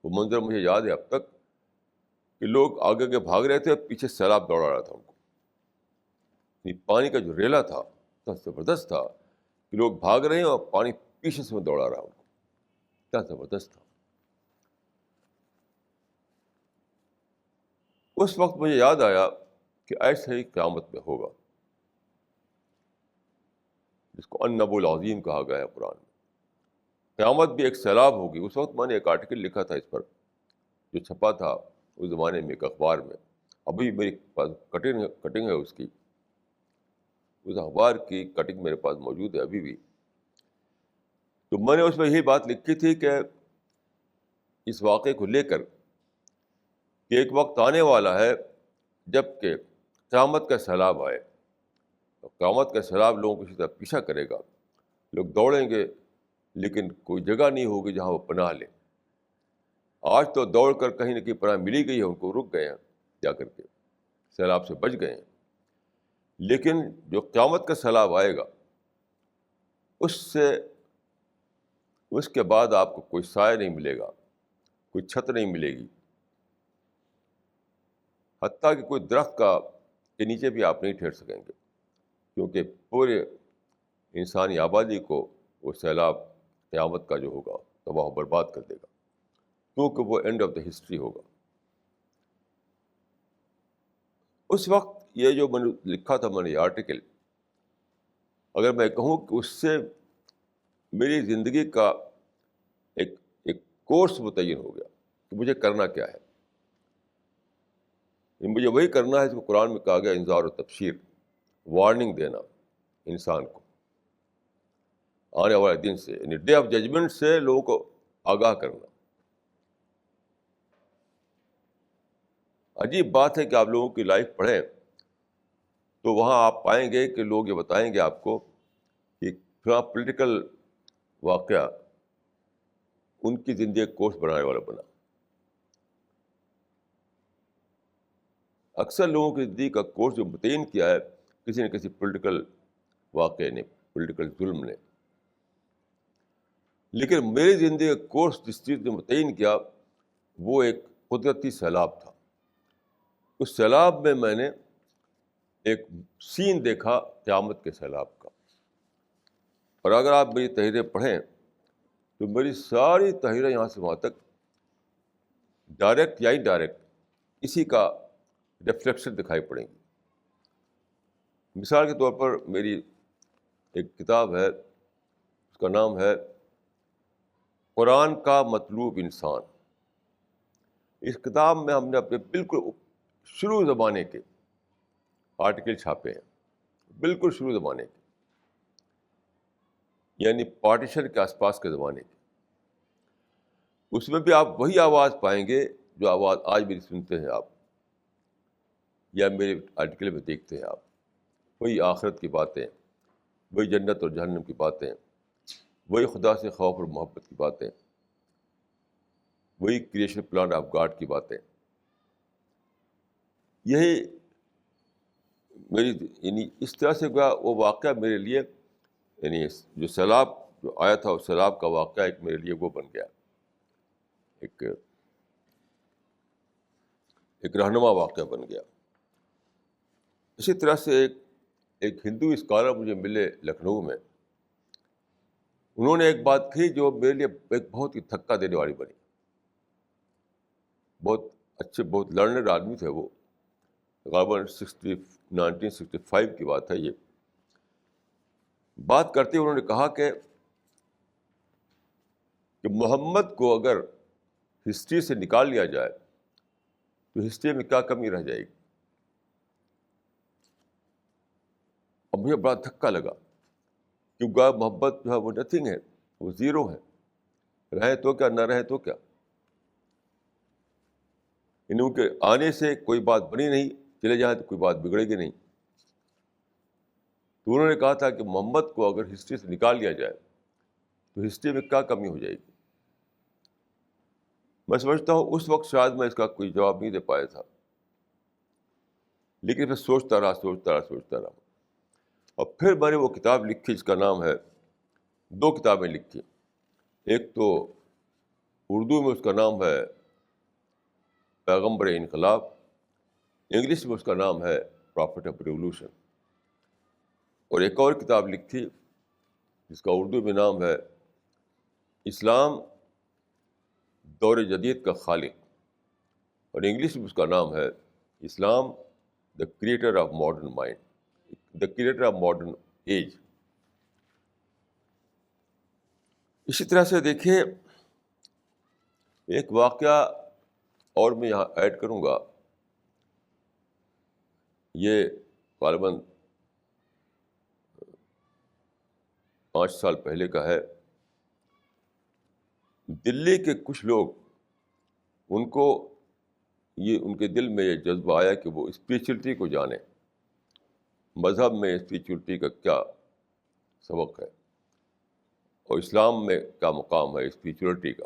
وہ منظر مجھے یاد ہے اب تک, کہ لوگ آگے آگے بھاگ رہے تھے, پیچھے سیلاب دوڑا رہا تھا ان کو. پانی کا جو ریلا تھا اتنا زبردست تھا کہ لوگ بھاگ رہے ہیں اور پانی پیچھے سے دوڑا رہا ان کو, اتنا زبردست تھا. اس وقت مجھے یاد آیا کہ ایسے ہی قیامت میں ہوگا, جس کو النبأ العظیم کہا گیا ہے قرآن میں. قیامت بھی ایک سیلاب ہوگی. اس وقت میں نے ایک آرٹیکل لکھا تھا اس پر, جو چھپا تھا اس زمانے میں ایک اخبار میں. ابھی میری پاس کٹنگ ہے اس کی, اس اخبار کی کٹنگ میرے پاس موجود ہے ابھی بھی. تو میں نے اس میں یہی بات لکھی تھی کہ اس واقعے کو لے کر کہ ایک وقت آنے والا ہے جب کہ قیامت کا سیلاب آئے. قیامت کا سیلاب لوگوں کو اسی طرح پیچھا کرے گا, لوگ دوڑیں گے, لیکن کوئی جگہ نہیں ہوگی جہاں وہ پناہ لیں. آج تو دوڑ کر کہیں نہ کہیں پناہ ملی گئی ہے, ان کو رک گئے ہیں جا کر کے, سیلاب سے بچ گئے ہیں. لیکن جو قیامت کا سیلاب آئے گا, اس کے بعد آپ کو کوئی سایہ نہیں ملے گا, کوئی چھت نہیں ملے گی, حتیٰ کہ کوئی درخت کے نیچے بھی آپ نہیں ٹھہر سکیں گے, کیونکہ پورے انسانی آبادی کو وہ سیلاب قیامت کا جو ہوگا تباہ و برباد کر دے گا, کیونکہ وہ اینڈ آف دا ہسٹری ہوگا. اس وقت یہ جو میں نے لکھا تھا, میں نے یہ آرٹیکل, اگر میں کہوں کہ اس سے میری زندگی کا ایک کورس متعین ہو گیا کہ مجھے کرنا کیا ہے. مجھے وہی کرنا ہے جس کو قرآن میں کہا گیا انذار و تبشیر, وارننگ دینا انسان کو آنے والے دن سے, یعنی ڈے آف ججمنٹ سے لوگوں کو آگاہ کرنا. عجیب بات ہے کہ آپ لوگوں کی لائف پڑھیں تو وہاں آپ پائیں گے کہ لوگ یہ بتائیں گے آپ کو کہ فلاں پولیٹیکل واقعہ ان کی زندگی کورس بنانے والا بنا. اکثر لوگوں کی زندگی کا کورس جو متعین کیا ہے کسی نہ کسی پولیٹیکل واقعے نے, پولیٹیکل ظلم نے. لیکن میری زندگی کا کورس جس چیز نے متعین کیا وہ ایک قدرتی سیلاب تھا. اس سیلاب میں نے ایک سین دیکھا قیامت کے سیلاب کا. اور اگر آپ میری تحریریں پڑھیں تو میری ساری تحریریں یہاں سے وہاں تک ڈائریکٹ یا انڈائریکٹ اسی کا ریفلیکشن دکھائی پڑیں گی. مثال کے طور پر میری ایک کتاب ہے، اس کا نام ہے قرآن کا مطلوب انسان. اس کتاب میں ہم نے اپنے بالکل شروع زمانے کے آرٹیکل چھاپے ہیں، بالکل شروع زمانے کے، یعنی پارٹیشن کے آس پاس کے زمانے کے. اس میں بھی آپ وہی آواز پائیں گے جو آواز آج میری سنتے ہیں آپ، یا میرے آرٹیکل میں دیکھتے ہیں آپ. وہی آخرت کی باتیں، وہی جنت اور جہنم کی باتیں، وہی خدا سے خوف اور محبت کی باتیں، وہی کریشن پلان آف گاڈ کی باتیں. یہی میری یعنی اس طرح سے گیا وہ واقعہ میرے لیے، یعنی جو سیلاب جو آیا تھا اس سیلاب کا واقعہ ایک میرے لیے وہ بن گیا، ایک رہنما واقعہ بن گیا. اسی طرح سے ایک ہندو اسکالر مجھے ملے لکھنؤ میں. انہوں نے ایک بات کہی جو میرے لیے ایک بہت ہی دھکا دینے والی بنی. بہت اچھے، بہت لرنڈ آدمی تھے وہ، غالباً 1965 کی بات ہے. یہ بات کرتے ہوئے انہوں نے کہا کہ محمد کو اگر ہسٹری سے نکال لیا جائے تو ہسٹری میں کیا کمی رہ جائے گی. اب مجھے بڑا دھکا لگا، کیونکہ محبت جو ہے وہ نتھنگ ہے، وہ زیرو ہے. رہے تو کیا، نہ رہے تو کیا. ان کے آنے سے کوئی بات بنی نہیں، چلے جائیں تو کوئی بات بگڑے گی نہیں. تو انہوں نے کہا تھا کہ محمد کو اگر ہسٹری سے نکال لیا جائے تو ہسٹری میں کیا کمی ہو جائے گی. میں سمجھتا ہوں اس وقت شاید میں اس کا کوئی جواب نہیں دے پایا تھا، لیکن پھر سوچتا رہا. اور پھر میں نے وہ کتاب لکھی جس کا نام ہے، 2 کتابیں لکھی. ایک تو اردو میں اس کا نام ہے پیغمبر انقلاب، انگلش میں اس کا نام ہے پرافٹ آف ریولوشن. اور ایک اور کتاب لکھی جس کا اردو میں نام ہے اسلام دور جدید کا خالق، اور انگلش میں اس کا نام ہے Islam the creator of modern mind, the creator of modern age. اسی طرح سے دیکھیے ایک واقعہ اور میں یہاں ایڈ کروں گا. یہ غالباً 5 سال پہلے کا ہے. دلی کے کچھ لوگ، ان کو ان کے دل میں یہ جذبہ آیا کہ وہ اسپریچولیٹی کو جانیں، مذہب میں اسپریچولیٹی کا کیا سبق ہے اور اسلام میں کیا مقام ہے اسپریچولیٹی کا.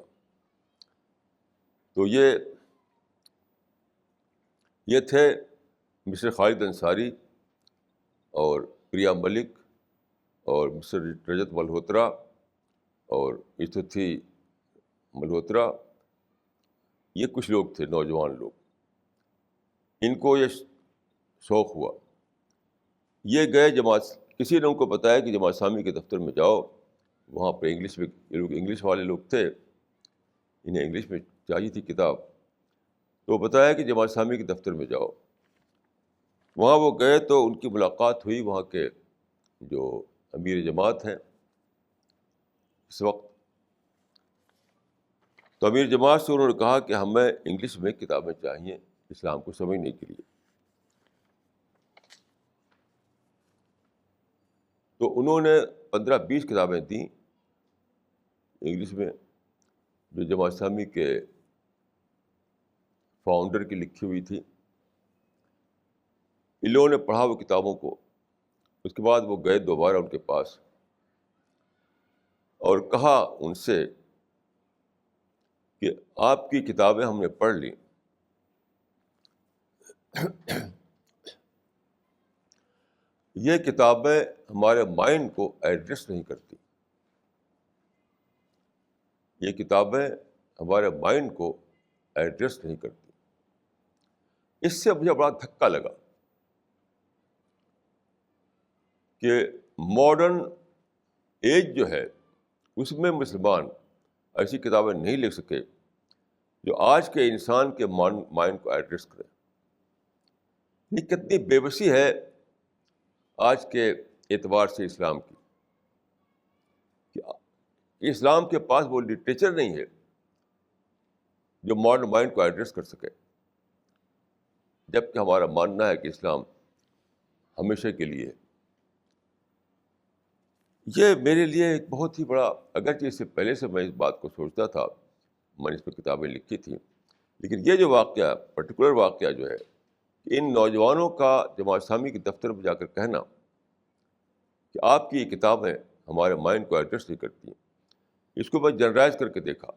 تو یہ تھے مسٹر خالد انصاری اور پریا ملک اور مسٹر رجت ملہوترا اور استھتی ملہوترا. یہ کچھ لوگ تھے، نوجوان لوگ. ان کو یہ شوق ہوا، یہ گئے جماعت، کسی نے ان کو بتایا کہ جماعت اسلامی کے دفتر میں جاؤ، وہاں پہ انگلش میں، یہ لوگ انگلش والے لوگ تھے، انہیں انگلش میں چاہیے تھی کتاب، تو بتایا کہ جماعت اسلامی کے دفتر میں جاؤ. وہاں وہ گئے تو ان کی ملاقات ہوئی وہاں کے جو امیر جماعت ہیں اس وقت. تو امیر جماعت سے انہوں نے کہا کہ ہمیں انگلش میں کتابیں چاہیے اسلام کو سمجھنے کے لیے. تو انہوں نے 15-20 کتابیں دیں انگلش میں جو جماعت اسلامی کے فاؤنڈر کی لکھی ہوئی تھی. ان لوگوں نے پڑھا وہ کتابوں کو. اس کے بعد وہ گئے دوبارہ ان کے پاس اور کہا ان سے کہ آپ کی کتابیں ہم نے پڑھ لیں، یہ کتابیں ہمارے مائنڈ کو ایڈریس نہیں کرتی. یہ کتابیں ہمارے مائنڈ کو ایڈریس نہیں کرتی. اس سے مجھے بڑا دھکا لگا کہ ماڈرن ایج جو ہے اس میں مسلمان ایسی کتابیں نہیں لکھ سکے جو آج کے انسان کے مائنڈ کو ایڈریس کرے. یہ کتنی بے بسی ہے آج کے اعتبار سے اسلام کی کہ اسلام کے پاس وہ لٹریچر نہیں ہے جو ماڈرن مائنڈ کو ایڈریس کر سکے، جبکہ ہمارا ماننا ہے کہ اسلام ہمیشہ کے لیے ہے. یہ میرے لیے ایک بہت ہی بڑا، اگرچہ اس سے پہلے سے میں اس بات کو سوچتا تھا، میں نے اس پہ کتابیں لکھی تھیں، لیکن یہ جو واقعہ، پرٹیکولر واقعہ جو ہے، ان نوجوانوں کا جماعت اسلامی کے دفتر میں جا کر کہنا کہ آپ کی یہ کتابیں ہمارے مائنڈ کو ایڈریس نہیں کرتی ہیں، اس کو میں جنرلائز کر کے دیکھا.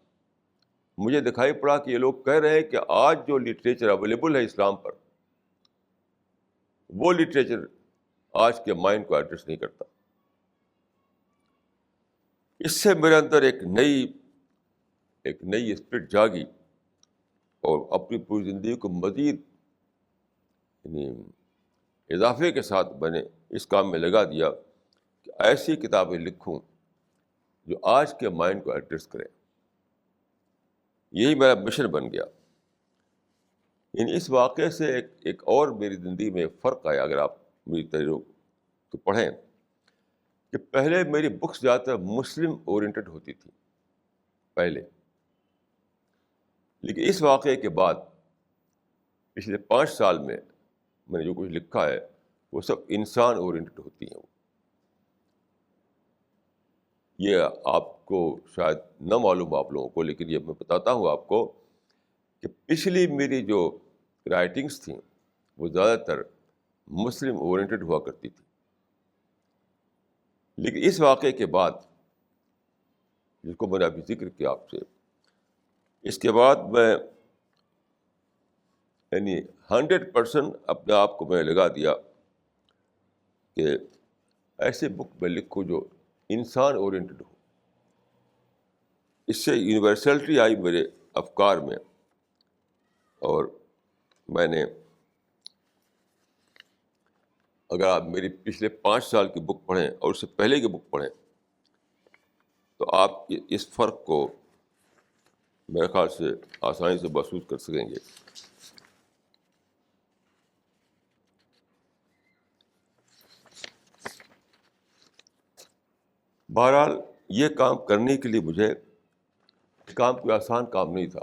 مجھے دکھائی پڑا کہ یہ لوگ کہہ رہے ہیں کہ آج جو لٹریچر اویلیبل ہے اسلام پر، وہ لٹریچر آج کے مائنڈ کو ایڈریس نہیں کرتا. اس سے میرے اندر ایک نئی اسپرٹ جاگی اور اپنی پوری زندگی کو مزید یعنی اضافے کے ساتھ میں نے اس کام میں لگا دیا کہ ایسی کتابیں لکھوں جو آج کے مائنڈ کو ایڈریس کریں. یہی میرا مشن بن گیا. یعنی اس واقعے سے ایک اور میری زندگی میں فرق آیا. اگر آپ میری تحریروں کو پڑھیں کہ پہلے میری بکس زیادہ تر مسلم اورینٹڈ ہوتی تھی پہلے، لیکن اس واقعے کے بعد پچھلے 5 سال میں نے جو کچھ لکھا ہے وہ سب انسان اورینٹڈ ہوتی ہیں. یہ آپ کو شاید نہ معلوم آپ لوگوں کو، لیکن یہ میں بتاتا ہوں آپ کو کہ پچھلی میری جو رائٹنگس تھیں وہ زیادہ تر مسلم اورینٹڈ ہوا کرتی تھی، لیکن اس واقعے کے بعد، جس کو میں نے ابھی ذکر کیا آپ سے، اس کے بعد میں یعنی 100% اپنے آپ کو میں نے لگا دیا کہ ایسے بک میں لکھوں جو انسان اورینٹڈ ہو. اس سے یونیورسلٹی آئی میرے افکار میں، اور میں نے، اگر آپ میری پچھلے 5 سال کی بک پڑھیں اور اس سے پہلے کی بک پڑھیں تو آپ اس فرق کو میرے خیال سے آسانی سے محسوس کر سکیں گے. بہرحال یہ کام کرنے کے لیے مجھے کام کوئی آسان کام نہیں تھا.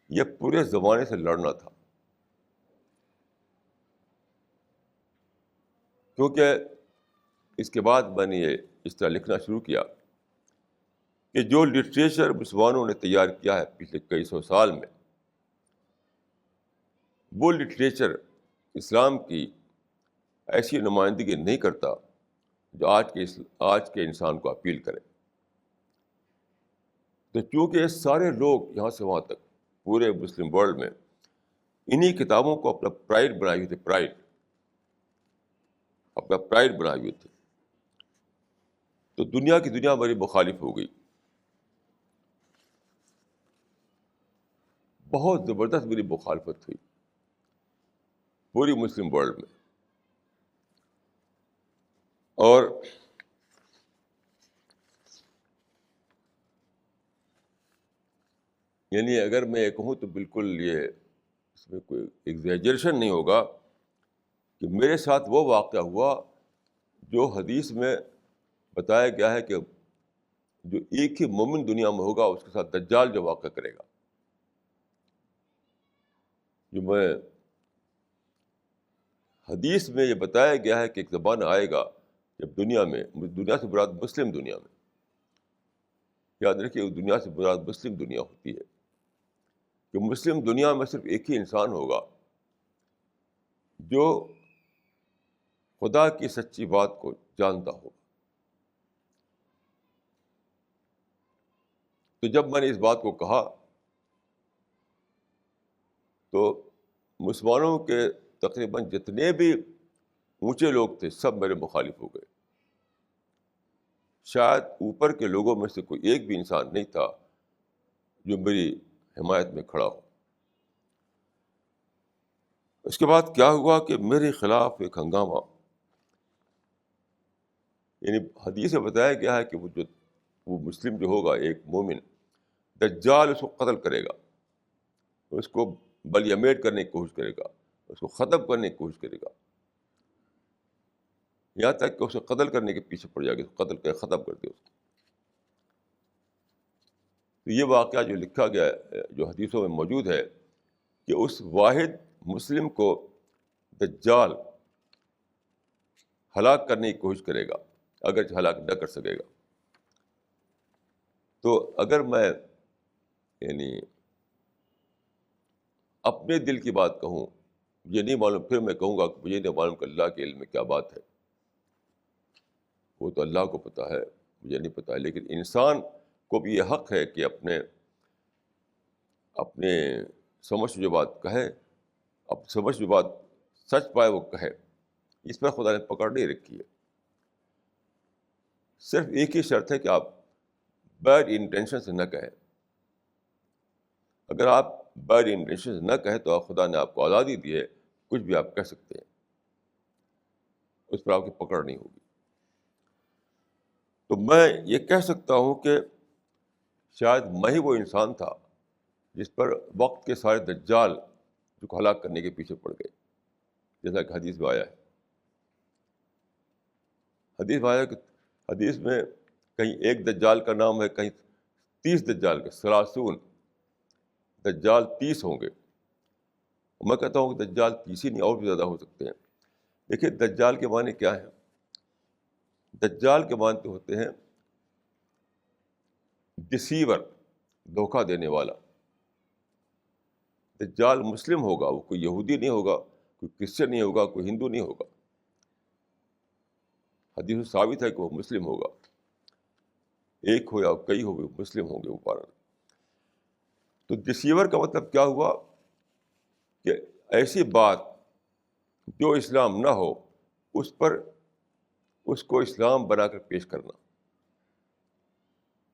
یہ پورے زمانے سے لڑنا تھا، کیونکہ اس کے بعد میں نے یہ اس طرح لکھنا شروع کیا کہ جو لٹریچر مسلمانوں نے تیار کیا ہے پچھلے کئی سو سال میں، وہ لٹریچر اسلام کی ایسی نمائندگی نہیں کرتا جو آج کے انسان کو اپیل کرے. تو چونکہ یہ سارے لوگ یہاں سے وہاں تک پورے مسلم ورلڈ میں انہی کتابوں کو اپنا پرائڈ بنائے ہوئے تھے، اپنا پرائڈ بنائے ہوئے تھے، تو دنیا کی دنیا میری مخالف ہو گئی. بہت زبردست میری مخالفت ہوئی پوری مسلم ورلڈ میں. اور یعنی اگر میں یہ کہوں تو بالکل یہ اس میں کوئی ایگزیجریشن نہیں ہوگا کہ میرے ساتھ وہ واقعہ ہوا جو حدیث میں بتایا گیا ہے کہ جو ایک ہی مومن دنیا میں ہوگا اس کے ساتھ دجال جو واقعہ کرے گا. جو میں حدیث میں یہ بتایا گیا ہے کہ ایک زمانہ آئے گا جب دنیا سے مراد مسلم دنیا میں، یاد رکھیے دنیا سے مراد مسلم دنیا ہوتی ہے، کہ مسلم دنیا میں صرف ایک ہی انسان ہوگا جو خدا کی سچی بات کو جانتا ہوگا. تو جب میں نے اس بات کو کہا تو مسلمانوں کے تقریباً جتنے بھی اونچے لوگ تھے سب میرے مخالف ہو گئے. شاید اوپر کے لوگوں میں سے کوئی ایک بھی انسان نہیں تھا جو میری حمایت میں کھڑا ہو. اس کے بعد کیا ہوا کہ میرے خلاف ایک ہنگامہ، یعنی حدیث میں بتایا گیا ہے کہ وہ مسلم جو ہوگا، ایک مومن، دجال اس کو قتل کرے گا، اس کو بلیمیٹ کرنے کی کوشش کرے گا، اس کو ختم کرنے کی کوشش کرے گا، یہاں تک کہ اسے قتل کرنے کے پیچھے پڑ جائے گا، قتل کر ختم کر دے اس کو. تو یہ واقعہ جو لکھا گیا ہے، جو حدیثوں میں موجود ہے، کہ اس واحد مسلم کو دجال ہلاک کرنے کی کوشش کرے گا، اگرچہ ہلاک نہ کر سکے گا. تو اگر میں یعنی اپنے دل کی بات کہوں، مجھے نہیں معلوم، پھر میں کہوں گا کہ مجھے نہیں معلوم کہ اللہ کے علم میں کیا بات ہے، وہ تو اللہ کو پتہ ہے، مجھے نہیں پتہ. لیکن انسان کو بھی یہ حق ہے کہ اپنے سمجھ سے جو بات کہے، اپنی سمجھ جو بات سچ پائے وہ کہے. اس پر خدا نے پکڑ نہیں رکھی ہے. صرف ایک ہی شرط ہے کہ آپ بیڈ انٹینشن سے نہ کہیں. اگر آپ بیڈ انٹینشن سے نہ کہیں تو خدا نے آپ کو آزادی دی ہے، کچھ بھی آپ کہہ سکتے ہیں، اس پر آپ کی پکڑ نہیں ہوگی. تو میں یہ کہہ سکتا ہوں کہ شاید میں ہی وہ انسان تھا جس پر وقت کے سارے دجال جو کو ہلاک کرنے کے پیچھے پڑ گئے، جیسا کہ حدیث میں آیا ہے. حدیث میں کہیں ایک دجال کا نام ہے، کہیں 30 دجال کا، 30 دجال 30 ہوں گے. میں کہتا ہوں کہ دجال 30 ہی نہیں، اور بھی زیادہ ہو سکتے ہیں. دیکھیے دجال کے معنی کیا ہیں؟ دجال کے معنی تو ہوتے ہیں ڈسیور، دھوکہ دینے والا. دجال مسلم ہوگا، وہ کوئی یہودی نہیں ہوگا، کوئی کرسچن نہیں ہوگا، کوئی ہندو نہیں ہوگا. حدیث میں ثابت ہے کہ وہ مسلم ہوگا، ایک ہو یا کئی ہو، مسلم ہوں گے وہ پارا. تو ڈسیور کا مطلب کیا ہوا کہ ایسی بات جو اسلام نہ ہو اس کو اسلام بنا کر پیش کرنا.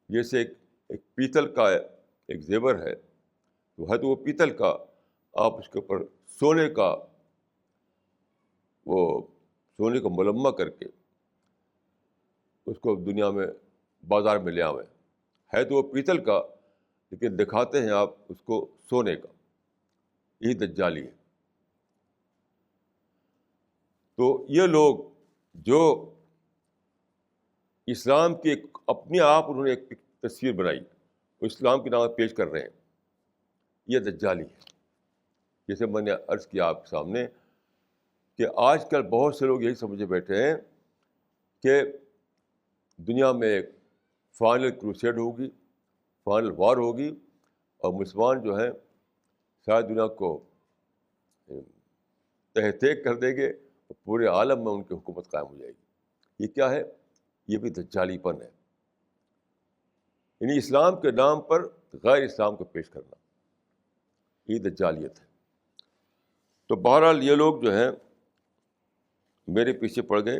جیسے ایک پیتل کا ایک زیور ہے، تو ہے تو وہ پیتل کا، آپ اس کے اوپر سونے کو ملمہ کر کے اس کو دنیا میں بازار میں لے آویں. ہے تو وہ پیتل کا، لیکن دکھاتے ہیں آپ اس کو سونے کا. یہی دجالی ہے. تو یہ لوگ جو اسلام کی اپنے آپ انہوں نے ایک تصویر بنائی، وہ اسلام کے نام پیش کر رہے ہیں، یہ دجالی ہے. جیسے میں نے عرض کیا آپ کے سامنے کہ آج کل بہت سے لوگ یہی سمجھے بیٹھے ہیں کہ دنیا میں ایک فائنل کروسیڈ ہوگی، فائنل وار ہوگی، اور مسلمان جو ہیں شاید دنیا کو تہہ کر دیں گے، اور پورے عالم میں ان کی حکومت قائم ہو جائے گی. یہ کیا ہے؟ یہ بھی دجالی پن ہے. یعنی اسلام کے نام پر غیر اسلام کو پیش کرنا، یہ دجالیت ہے. تو بہرحال یہ لوگ جو ہیں میرے پیچھے پڑ گئے.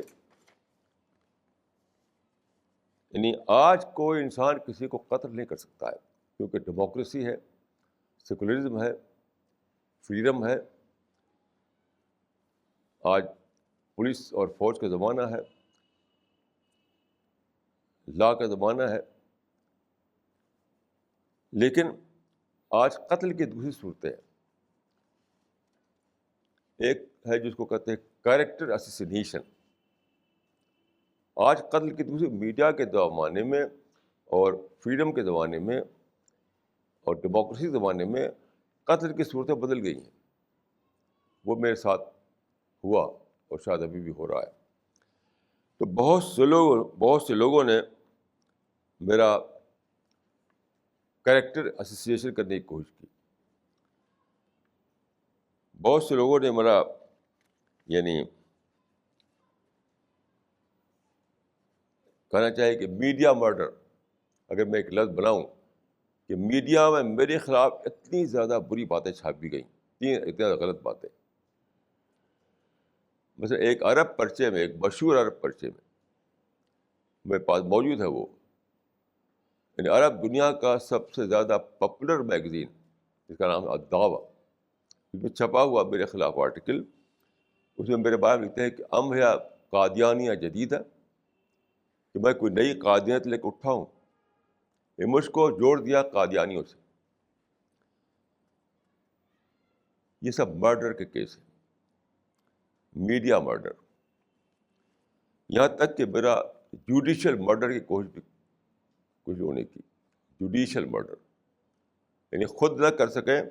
یعنی آج کوئی انسان کسی کو قتل نہیں کر سکتا ہے، کیونکہ ڈیموکریسی ہے، سیکولرزم ہے، فریڈم ہے. آج پولیس اور فوج کا زمانہ ہے، لا کا زمانہ ہے. لیکن آج قتل کی دوسری صورتیں ہیں. ایک ہے جس کو کہتے ہیں کیریکٹر اسیسینیشن. آج قتل کی دوسری میڈیا کے زمانے میں اور فریڈم کے زمانے میں اور ڈیموکریسی کے زمانے میں قتل کی صورتیں بدل گئی ہیں. وہ میرے ساتھ ہوا اور شاید ابھی بھی ہو رہا ہے. تو بہت سے لوگوں نے میرا کیریکٹر ایسوسیشن کرنے کی کوشش کی. بہت سے لوگوں نے میرا یعنی کہنا چاہیے کہ میڈیا مرڈر، اگر میں ایک لفظ بناؤں کہ میڈیا میں میرے خلاف اتنی زیادہ بری باتیں چھاپی گئیں، اتنی زیادہ غلط باتیں. مثلا ایک عرب پرچے میں، ایک مشہور عرب پرچے میں میرے پاس موجود ہے وہ، یعنی عرب دنیا کا سب سے زیادہ پاپولر میگزین جس کا نام ہے الدعوہ، اس میں چھپا ہوا میرے خلاف آرٹیکل، اس میں میرے بارے میں لکھتے ہیں کہ ام ہے قادیانیہ جدید ہے، کہ میں کوئی نئی قادیانیت لے کے اٹھا ہوں، یہ مجھ کو جوڑ دیا قادیانیوں سے۔ یہ سب مرڈر کے کیس ہیں، میڈیا مرڈر، یہاں تک کہ میرا جوڈیشل مرڈر کی کوشش بھی کچھ لوگوں نے کی، جوڈیشل مرڈر، یعنی خود نہ کر سکیں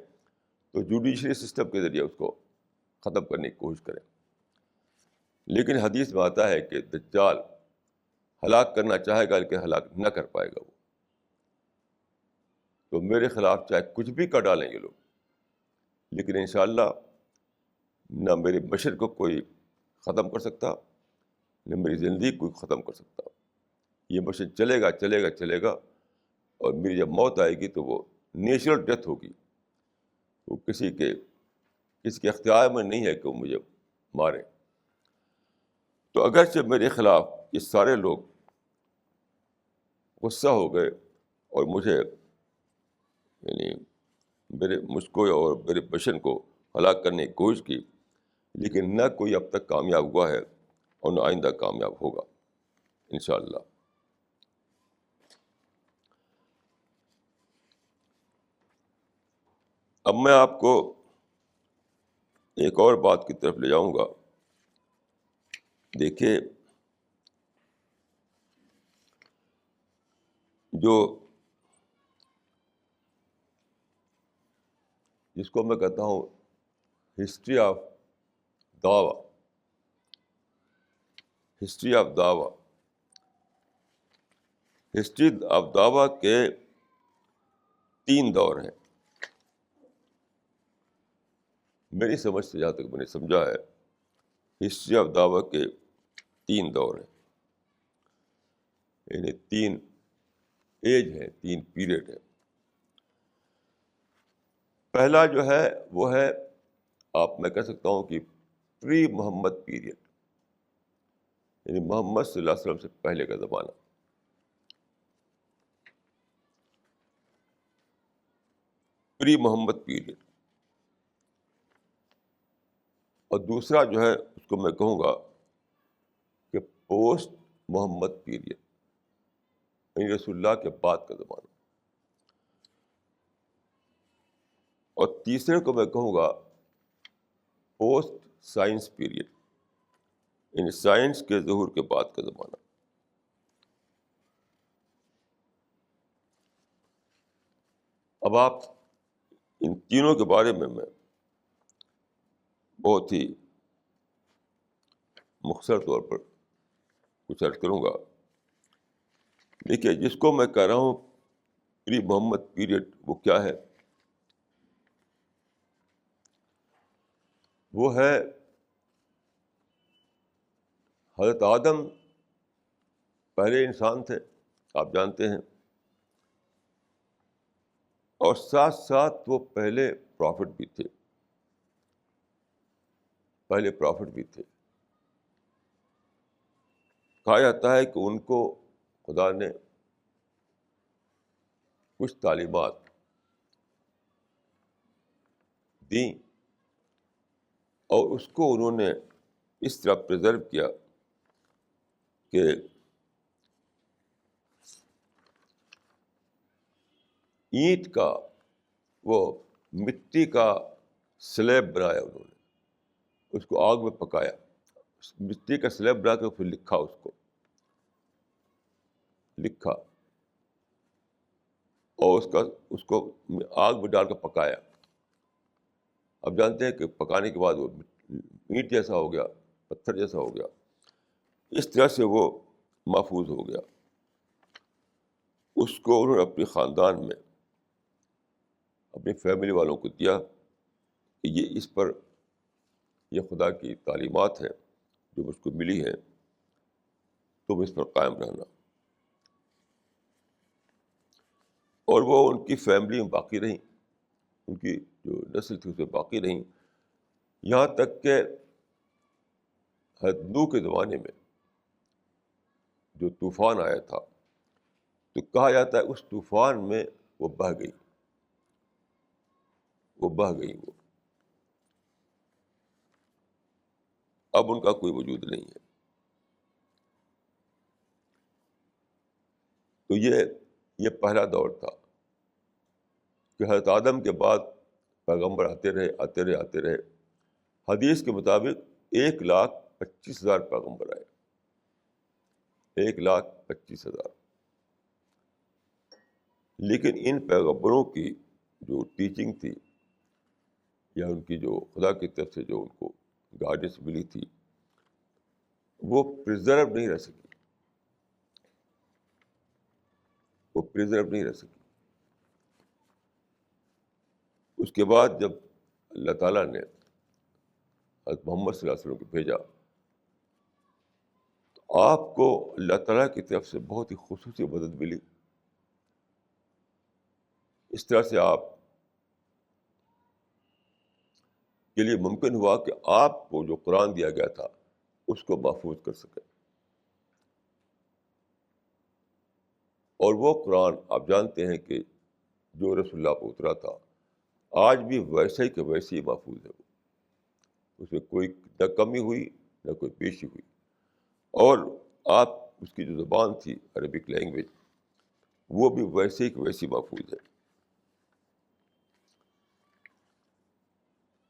تو جوڈیشری سسٹم کے ذریعے اس کو ختم کرنے کی کوشش کریں۔ لیکن حدیث میں آتا ہے کہ دجال ہلاک کرنا چاہے گا لیکن ہلاک نہ کر پائے گا وہ، تو میرے خلاف چاہے کچھ بھی کر ڈالیں گے لوگ، لیکن انشاءاللہ نہ میرے بشر کو کوئی ختم کر سکتا، نہ میری زندگی کوئی ختم کر سکتا۔ یہ مشن چلے گا چلے گا چلے گا، اور میری جب موت آئے گی تو وہ نیچرل ڈیتھ ہوگی، وہ کسی کے اختیار میں نہیں ہے کہ وہ مجھے مارے۔ تو اگرچہ میرے خلاف یہ سارے لوگ غصہ ہو گئے اور مجھے یعنی مجھ کو اور میرے بشن کو ہلاک کرنے کی کوشش کی، لیکن نہ کوئی اب تک کامیاب ہوا ہے اور نہ آئندہ کامیاب ہوگا انشاءاللہ۔ اب میں آپ کو ایک اور بات کی طرف لے جاؤں گا۔ دیکھیے، جس کو میں کہتا ہوں ہسٹری آف دعویٰ، ہسٹری آف دعویٰ، ہسٹری آف دعویٰ کے 3 دور ہیں میری سمجھ سے، جہاں تک میں نے سمجھا ہے ہسٹری آف دعویٰ کے 3 دور ہیں، یعنی 3 ایج ہے، 3 پیریڈ ہے۔ پہلا جو ہے وہ ہے، آپ میں کہہ سکتا ہوں کہ پری محمد پیریڈ، یعنی محمد صلی اللہ علیہ وسلم سے پہلے کا زمانہ۔ پری محمد پیریڈ۔ اور دوسرا جو ہے اس کو میں کہوں گا کہ پوسٹ محمد پیریڈ، یعنی رسول اللہ کے بعد کا زمانہ۔ اور تیسرے کو میں کہوں گا پوسٹ سائنس پیریڈ، یعنی سائنس کے ظہور کے بعد کا زمانہ۔ اب آپ ان تینوں کے بارے میں بہت ہی مختصر طور پر کچھ عرض کروں گا۔ دیکھیے، جس کو میں کہہ رہا ہوں پری محمد پیریڈ، وہ کیا ہے؟ وہ ہے حضرت آدم پہلے انسان تھے، آپ جانتے ہیں، اور ساتھ ساتھ وہ پہلے پرافٹ بھی تھے، پہلے پرافٹ بھی تھے۔ کہا جاتا ہے کہ ان کو خدا نے کچھ تعلیمات دیں اور اس کو انہوں نے اس طرح پریزرو کیا کہ اینٹ کا، وہ مٹی کا سلیب بنایا انہوں نے، اس کو آگ میں پکایا، مٹی کا سلیب بنا کے پھر لکھا، اس کو لکھا اور اس کو آگ میں ڈال کے پکایا۔ اب جانتے ہیں کہ پکانے کے بعد وہ اینٹ جیسا ہو گیا، پتھر جیسا ہو گیا، اس طرح سے وہ محفوظ ہو گیا۔ اس کو انہوں نے اپنے خاندان میں، اپنی فیملی والوں کو دیا کہ یہ اس پر، یہ خدا کی تعلیمات ہیں جو مجھ کو ملی ہے، تم اس پر قائم رہنا۔ اور وہ ان کی فیملی میں باقی رہیں، ان کی جو نسل تھی اس میں باقی رہیں، یہاں تک کہ حضرت نوح کے زمانے میں جو طوفان آیا تھا، تو کہا جاتا ہے اس طوفان میں وہ بہہ گئی، وہ بہہ گئی، وہ اب ان کا کوئی وجود نہیں ہے۔ تو یہ پہلا دور تھا کہ حضرت آدم کے بعد پیغمبر آتے رہے آتے رہے آتے رہے۔ حدیث کے مطابق 1,25,000 پیغمبر آئے، 1,25,000۔ لیکن ان پیغمبروں کی جو ٹیچنگ تھی یا ان کی جو خدا کی طرف سے جو ان کو گائیڈنس ملی تھی وہ پرزرو نہیں رہ سکی، وہ پرزرو نہیں رہ سکی۔ اس کے بعد جب اللہ تعالیٰ نے حضرت محمد صلی اللہ علیہ وسلم کو بھیجا تو آپ کو اللہ تعالیٰ کی طرف سے بہت ہی خصوصی مدد ملی۔ اس طرح سے آپ کے لیے ممکن ہوا کہ آپ کو جو قرآن دیا گیا تھا اس کو محفوظ کر سکیں، اور وہ قرآن آپ جانتے ہیں کہ جو رسول اللہ پہ اترا تھا آج بھی ویسے ہی کہ ویسے ہی محفوظ ہے، وہ اس میں کوئی نہ کمی ہوئی نہ کوئی بیشی ہوئی، اور آپ اس کی جو زبان تھی عربک لینگویج وہ بھی ویسے ہی کہ ویسی محفوظ ہے۔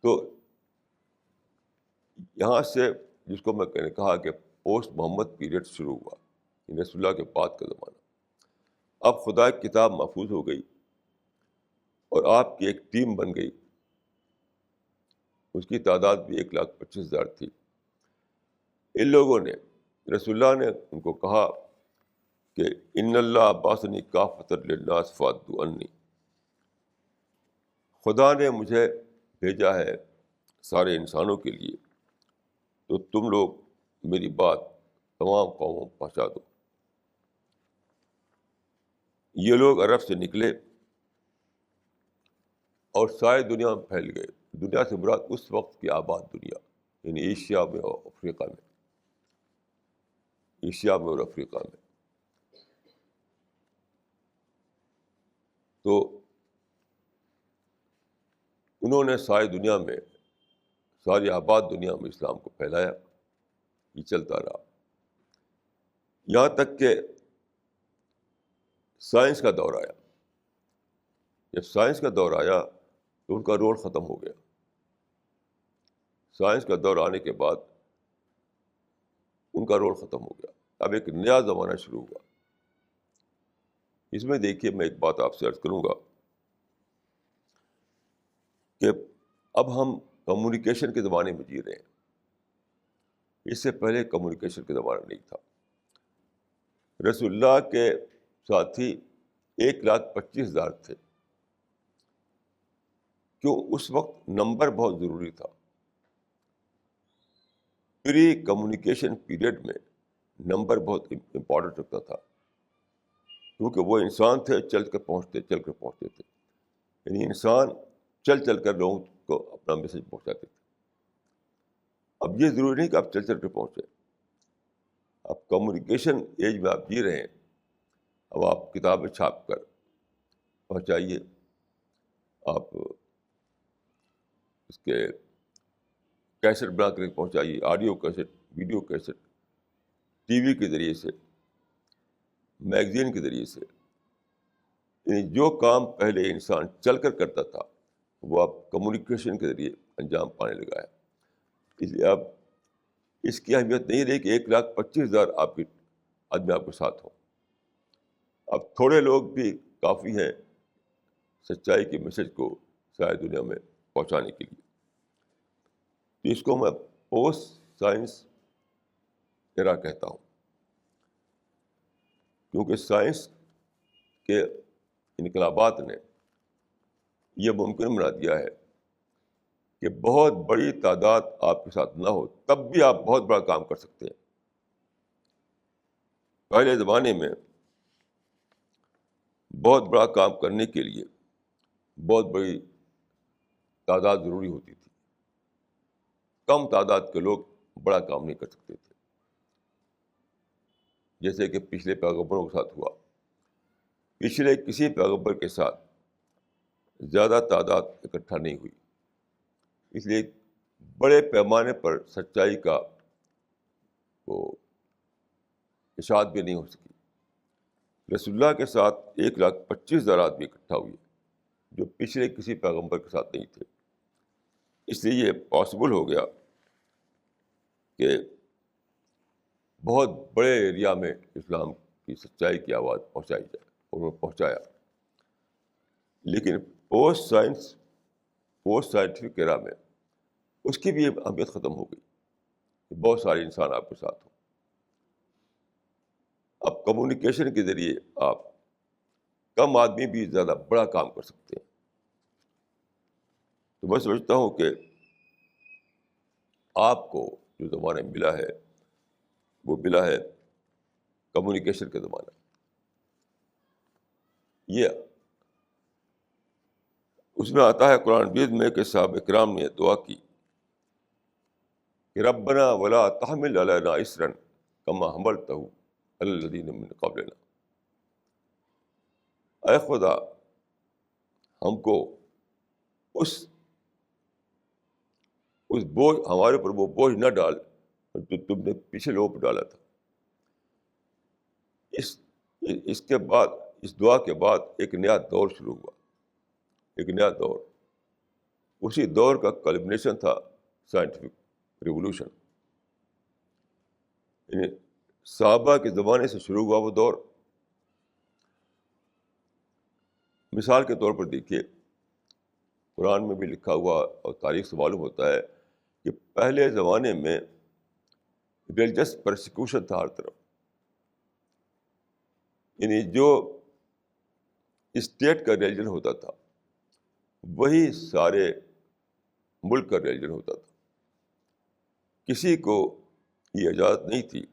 تو یہاں سے جس کو میں نے کہا کہ پوسٹ محمد پیریڈ شروع ہوا، رسول اللہ کے بعد کا زمانہ۔ اب خدا کی کتاب محفوظ ہو گئی اور آپ کی ایک ٹیم بن گئی، اس کی تعداد بھی 1,25,000 تھی۔ ان لوگوں نے رسول اللہ نے ان کو کہا کہ ان اللہ بعثنی کافۃ للناس فادعوا عنی، خدا نے مجھے بھیجا ہے سارے انسانوں کے لیے، تو تم لوگ میری بات تمام قوموں کو پہنچا دو۔ یہ لوگ عرب سے نکلے اور ساری دنیا میں پھیل گئے۔ دنیا سے مراد اس وقت کی آباد دنیا، یعنی ایشیا میں اور افریقہ میں، ایشیا میں اور افریقہ میں۔ تو انہوں نے ساری دنیا میں، ساری آباد دنیا میں اسلام کو پھیلایا۔ یہ چلتا رہا یہاں تک کہ سائنس کا دور آیا۔ جب سائنس کا دور آیا تو ان کا رول ختم ہو گیا۔ سائنس کا دور آنے کے بعد ان کا رول ختم ہو گیا، اب ایک نیا زمانہ شروع ہوا۔ اس میں دیکھیے میں ایک بات آپ سے عرض کروں گا کہ اب ہم کمیونیکیشن کے زمانے میں جی رہے ہیں۔ اس سے پہلے کمیونیکیشن کا زمانہ نہیں تھا۔ رسول اللہ کے ساتھی 1,25,000 تھے، کیوں؟ اس وقت نمبر بہت ضروری تھا۔ پری کمیونیکیشن پیریڈ میں نمبر بہت امپورٹنٹ رکھتا تھا، کیونکہ وہ انسان تھے چل کر پہنچتے تھے، یعنی انسان چل کر لوگوں کو اپنا میسج پہنچاتے تھے۔ اب یہ ضروری نہیں کہ آپ چل کر پہنچے، اب کمیونیکیشن ایج میں آپ جی رہے ہیں۔ اب آپ کتابیں چھاپ کر پہنچائیے، آپ اس کے کیسٹ بنا کر پہنچائیے، audio cassette, video cassette, T V کے ذریعے سے، میگزین کے ذریعے سے، یعنی جو کام پہلے انسان چل کر کرتا تھا وہ اب کمیونیکیشن کے ذریعے انجام پانے لگا ہے۔ اس لیے اب اس کی اہمیت نہیں رہی کہ 1,25,000 آپ کے آدمی آپ کے ساتھ ہوں۔ اب تھوڑے لوگ بھی کافی ہیں سچائی کے میسج کو ساری دنیا میں پہنچانے کے لیے۔ اس کو میں پوسٹ سائنس ایرا کہتا ہوں، کیونکہ سائنس کے انقلابات نے یہ ممکن بنا دیا ہے کہ بہت بڑی تعداد آپ کے ساتھ نہ ہو تب بھی آپ بہت بڑا کام کر سکتے ہیں۔ پہلے زمانے میں بہت بڑا کام کرنے کے لیے بہت بڑی تعداد ضروری ہوتی تھی، کم تعداد کے لوگ بڑا کام نہیں کر سکتے تھے، جیسے کہ پچھلے پیغمبروں کے ساتھ ہوا۔ پچھلے کسی پیغمبر کے ساتھ زیادہ تعداد اکٹھا نہیں ہوئی، اس لیے بڑے پیمانے پر سچائی کا وہ اشاعت بھی نہیں ہو سکی۔ رسول اللہ کے ساتھ 1,25,000 آدمی اکٹھا ہوئے جو پچھلے کسی پیغمبر کے ساتھ نہیں تھے۔ اس لیے یہ پاسبل ہو گیا کہ بہت بڑے ایریا میں اسلام کی سچائی کی آواز پہنچائی جائے، اور وہ پہنچایا۔ لیکن پوسٹ سائنٹیفک ایرا میں اس کی بھی اہمیت ختم ہو گئی کہ بہت سارے انسان آپ کے ساتھ ہوں۔ اب کمیونیکیشن کے ذریعے آپ کم آدمی بھی زیادہ بڑا کام کر سکتے ہیں۔ تو میں سمجھتا ہوں کہ آپ کو جو زمانہ ملا ہے وہ ملا ہے کمیونیکیشن کا زمانہ۔ یہ اس میں آتا ہے قرآن مجید میں کہ صحابہ کرام نے دعا کی کہ ربنا ولا تحمل علینا اسرا کما حملتہ علی الذین من قبلنا، اے خدا ہم کو اس بوجھ، ہمارے اوپر وہ بوجھ نہ ڈال جو تم نے پیچھے لوگوں پہ ڈالا تھا۔ اس کے بعد، اس دعا کے بعد ایک نیا دور شروع ہوا، ایک نیا دور۔ اسی دور کا کلمنیشن تھا سائنٹیفک ریولوشن، یعنی صحابہ کے زمانے سے شروع ہوا وہ دور۔ مثال کے طور پر دیکھیے، قرآن میں بھی لکھا ہوا اور تاریخ سے معلوم ہوتا ہے کہ پہلے زمانے میں ریلیجس پرسیکیوشن تھا ہر طرف، یعنی جو اسٹیٹ کا ریلیجن ہوتا تھا وہی سارے ملک کا ریلیجن ہوتا تھا، کسی کو یہ اجازت نہیں تھی۔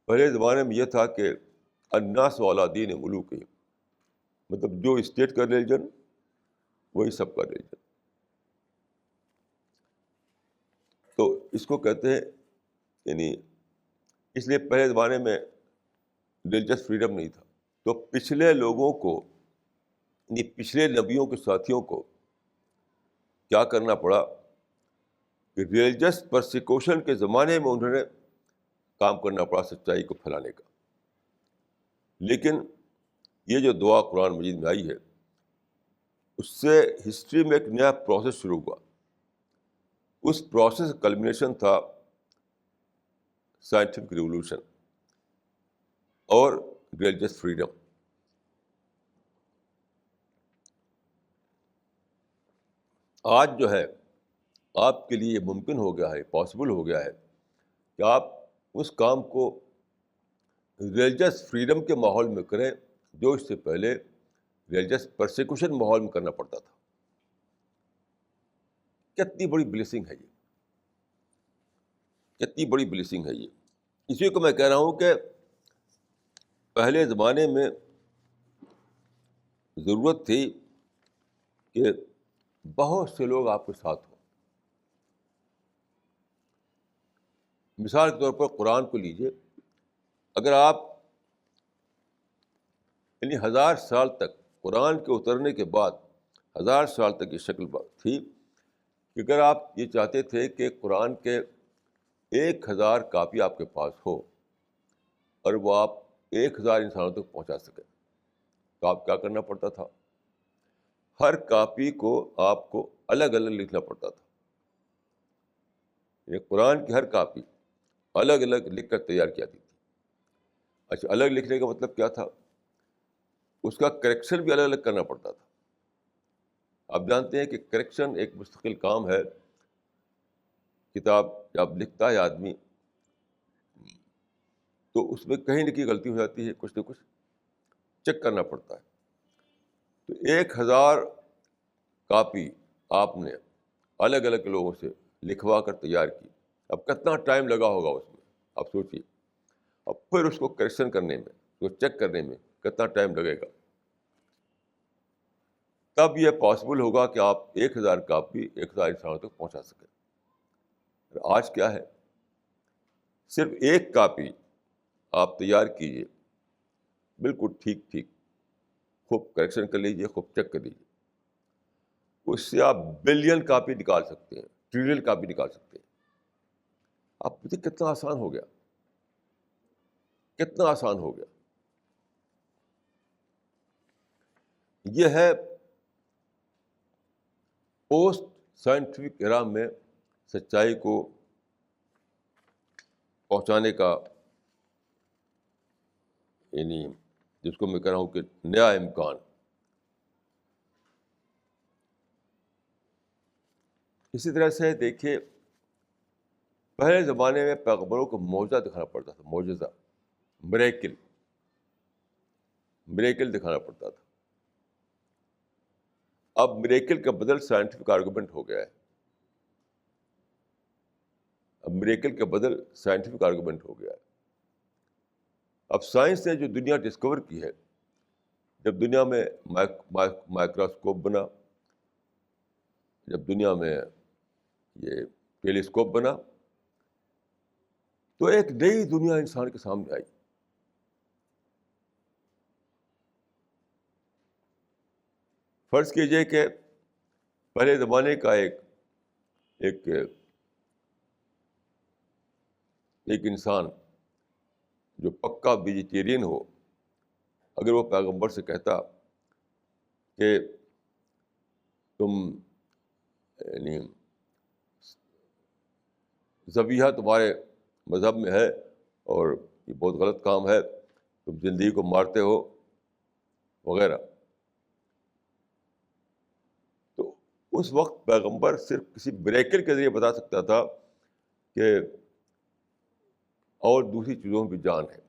پہلے زمانے میں یہ تھا کہ الناس علی دین ملوکہم، مطلب جو اسٹیٹ کا ریلیجن وہی سب کا ریلیجن۔ تو اس کو کہتے ہیں، یعنی اس لیے پہلے زمانے میں ریلیجس فریڈم نہیں تھا۔ تو پچھلے لوگوں کو، یعنی پچھلے نبیوں کے ساتھیوں کو کیا کرنا پڑا کہ ریلیجس پرسیکیوشن کے زمانے میں انہوں نے کام کرنا پڑا سچائی کو پھیلانے کا۔ لیکن یہ جو دعا قرآن مجید میں آئی ہے، اس سے ہسٹری میں ایک نیا پروسیس شروع ہوا۔ اس پروسیس کا کلمنیشن تھا سائنٹیفک ریولوشن اور ریلیجس فریڈم۔ آج جو ہے آپ کے لیے ممکن ہو گیا ہے، پاسبل ہو گیا ہے کہ آپ اس کام کو ریلیجس فریڈم کے ماحول میں کریں جو اس سے پہلے ریلیجس پرسیکیوشن ماحول میں کرنا پڑتا تھا۔ کتنی بڑی بلیسنگ ہے یہ، کتنی بڑی بلیسنگ ہے یہ۔ اسی کو میں کہہ رہا ہوں کہ پہلے زمانے میں ضرورت تھی کہ بہت سے لوگ آپ کے ساتھ ہوں۔ مثال کے طور پر قرآن کو لیجیے، اگر آپ یعنی 1000 سال تک، قرآن کے اترنے کے بعد 1000 سال تک یہ شکل تھی کہ اگر آپ یہ چاہتے تھے کہ قرآن کے 1000 کاپی آپ کے پاس ہو اور وہ آپ 1000 انسانوں تک پہنچا سکیں، تو آپ کیا کرنا پڑتا تھا؟ ہر کاپی کو آپ کو الگ الگ لکھنا پڑتا تھا۔ یہ قرآن کی ہر کاپی الگ الگ لکھ کر تیار کی جاتی تھی۔ اچھا، الگ لکھنے کا مطلب کیا تھا؟ اس کا کریکشن بھی الگ الگ کرنا پڑتا تھا۔ آپ جانتے ہیں کہ کریکشن ایک مستقل کام ہے۔ کتاب جب لکھتا ہے آدمی تو اس میں کہیں نہ کہیں غلطی ہو جاتی ہے، کچھ نہ کچھ چیک کرنا پڑتا ہے۔ تو 1000 کاپی آپ نے الگ الگ لوگوں سے لکھوا کر تیار کی، اب کتنا ٹائم لگا ہوگا اس میں، آپ سوچیے۔ اب پھر اس کو کریکشن کرنے میں، اس کو چیک کرنے میں کتنا ٹائم لگے گا؟ تب یہ پاسبل ہوگا کہ آپ 1000 کاپی 1000 انسانوں تک پہنچا سکیں۔ آج کیا ہے؟ صرف ایک کاپی آپ تیار کیجیے، بالکل ٹھیک ٹھیک خوب کریکشن کر لیجیے، خوب چیک کر لیجیے. اس سے آپ بلین کاپی نکال سکتے ہیں، ٹریلین کاپی نکال سکتے ہیں. آپ مجھے کتنا آسان ہو گیا، کتنا آسان ہو گیا. یہ ہے پوسٹ سائنٹیفک ایرا میں سچائی کو پہنچانے کا، یعنی جس کو میں کہہ رہا ہوں کہ نیا امکان. اسی طرح سے دیکھیے، پہلے زمانے میں پیغمبروں کو معجزہ دکھانا پڑتا تھا، معجزہ، مریکل، مریکل دکھانا پڑتا تھا. اب مریکل کا بدل سائنٹیفک آرگومنٹ ہو گیا ہے. اب مریکل کا بدل سائنٹیفک آرگومنٹ ہو گیا ہے. اب سائنس نے جو دنیا ڈسکور کی ہے، جب دنیا میں مائکروسکوپ بنا، جب دنیا میں یہ ٹیلیسکوپ بنا، تو ایک نئی دنیا انسان کے سامنے آئی. فرض کیجئے کہ پہلے زمانے کا ایک انسان جو پکا ویجیٹیرین ہو، اگر وہ پیغمبر سے کہتا کہ تم، یعنی ذبیحہ تمہارے مذہب میں ہے اور یہ بہت غلط کام ہے، تم زندگی کو مارتے ہو وغیرہ، تو اس وقت پیغمبر صرف کسی مریکل کے ذریعے بتا سکتا تھا کہ اور دوسری چیزوں میں بھی جان ہے.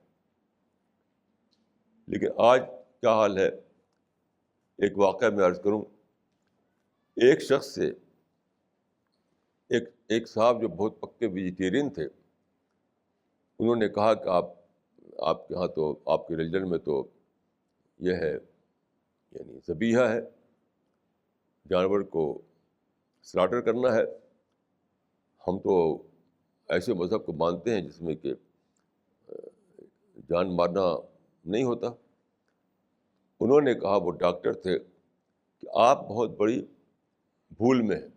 لیکن آج کیا حال ہے؟ ایک واقعہ میں عرض کروں. ایک شخص سے ایک صاحب جو بہت پکے ویجیٹیرین تھے، انہوں نے کہا کہ آپ کے یہاں تو، آپ کے ریلیجن میں تو یہ ہے، یعنی ذبیحہ ہے، جانور کو سلاٹر کرنا ہے. ہم تو ایسے مذہب کو مانتے ہیں جس میں کہ جان مارنا نہیں ہوتا. انہوں نے کہا، وہ ڈاکٹر تھے، کہ آپ بہت بڑی بھول میں ہیں.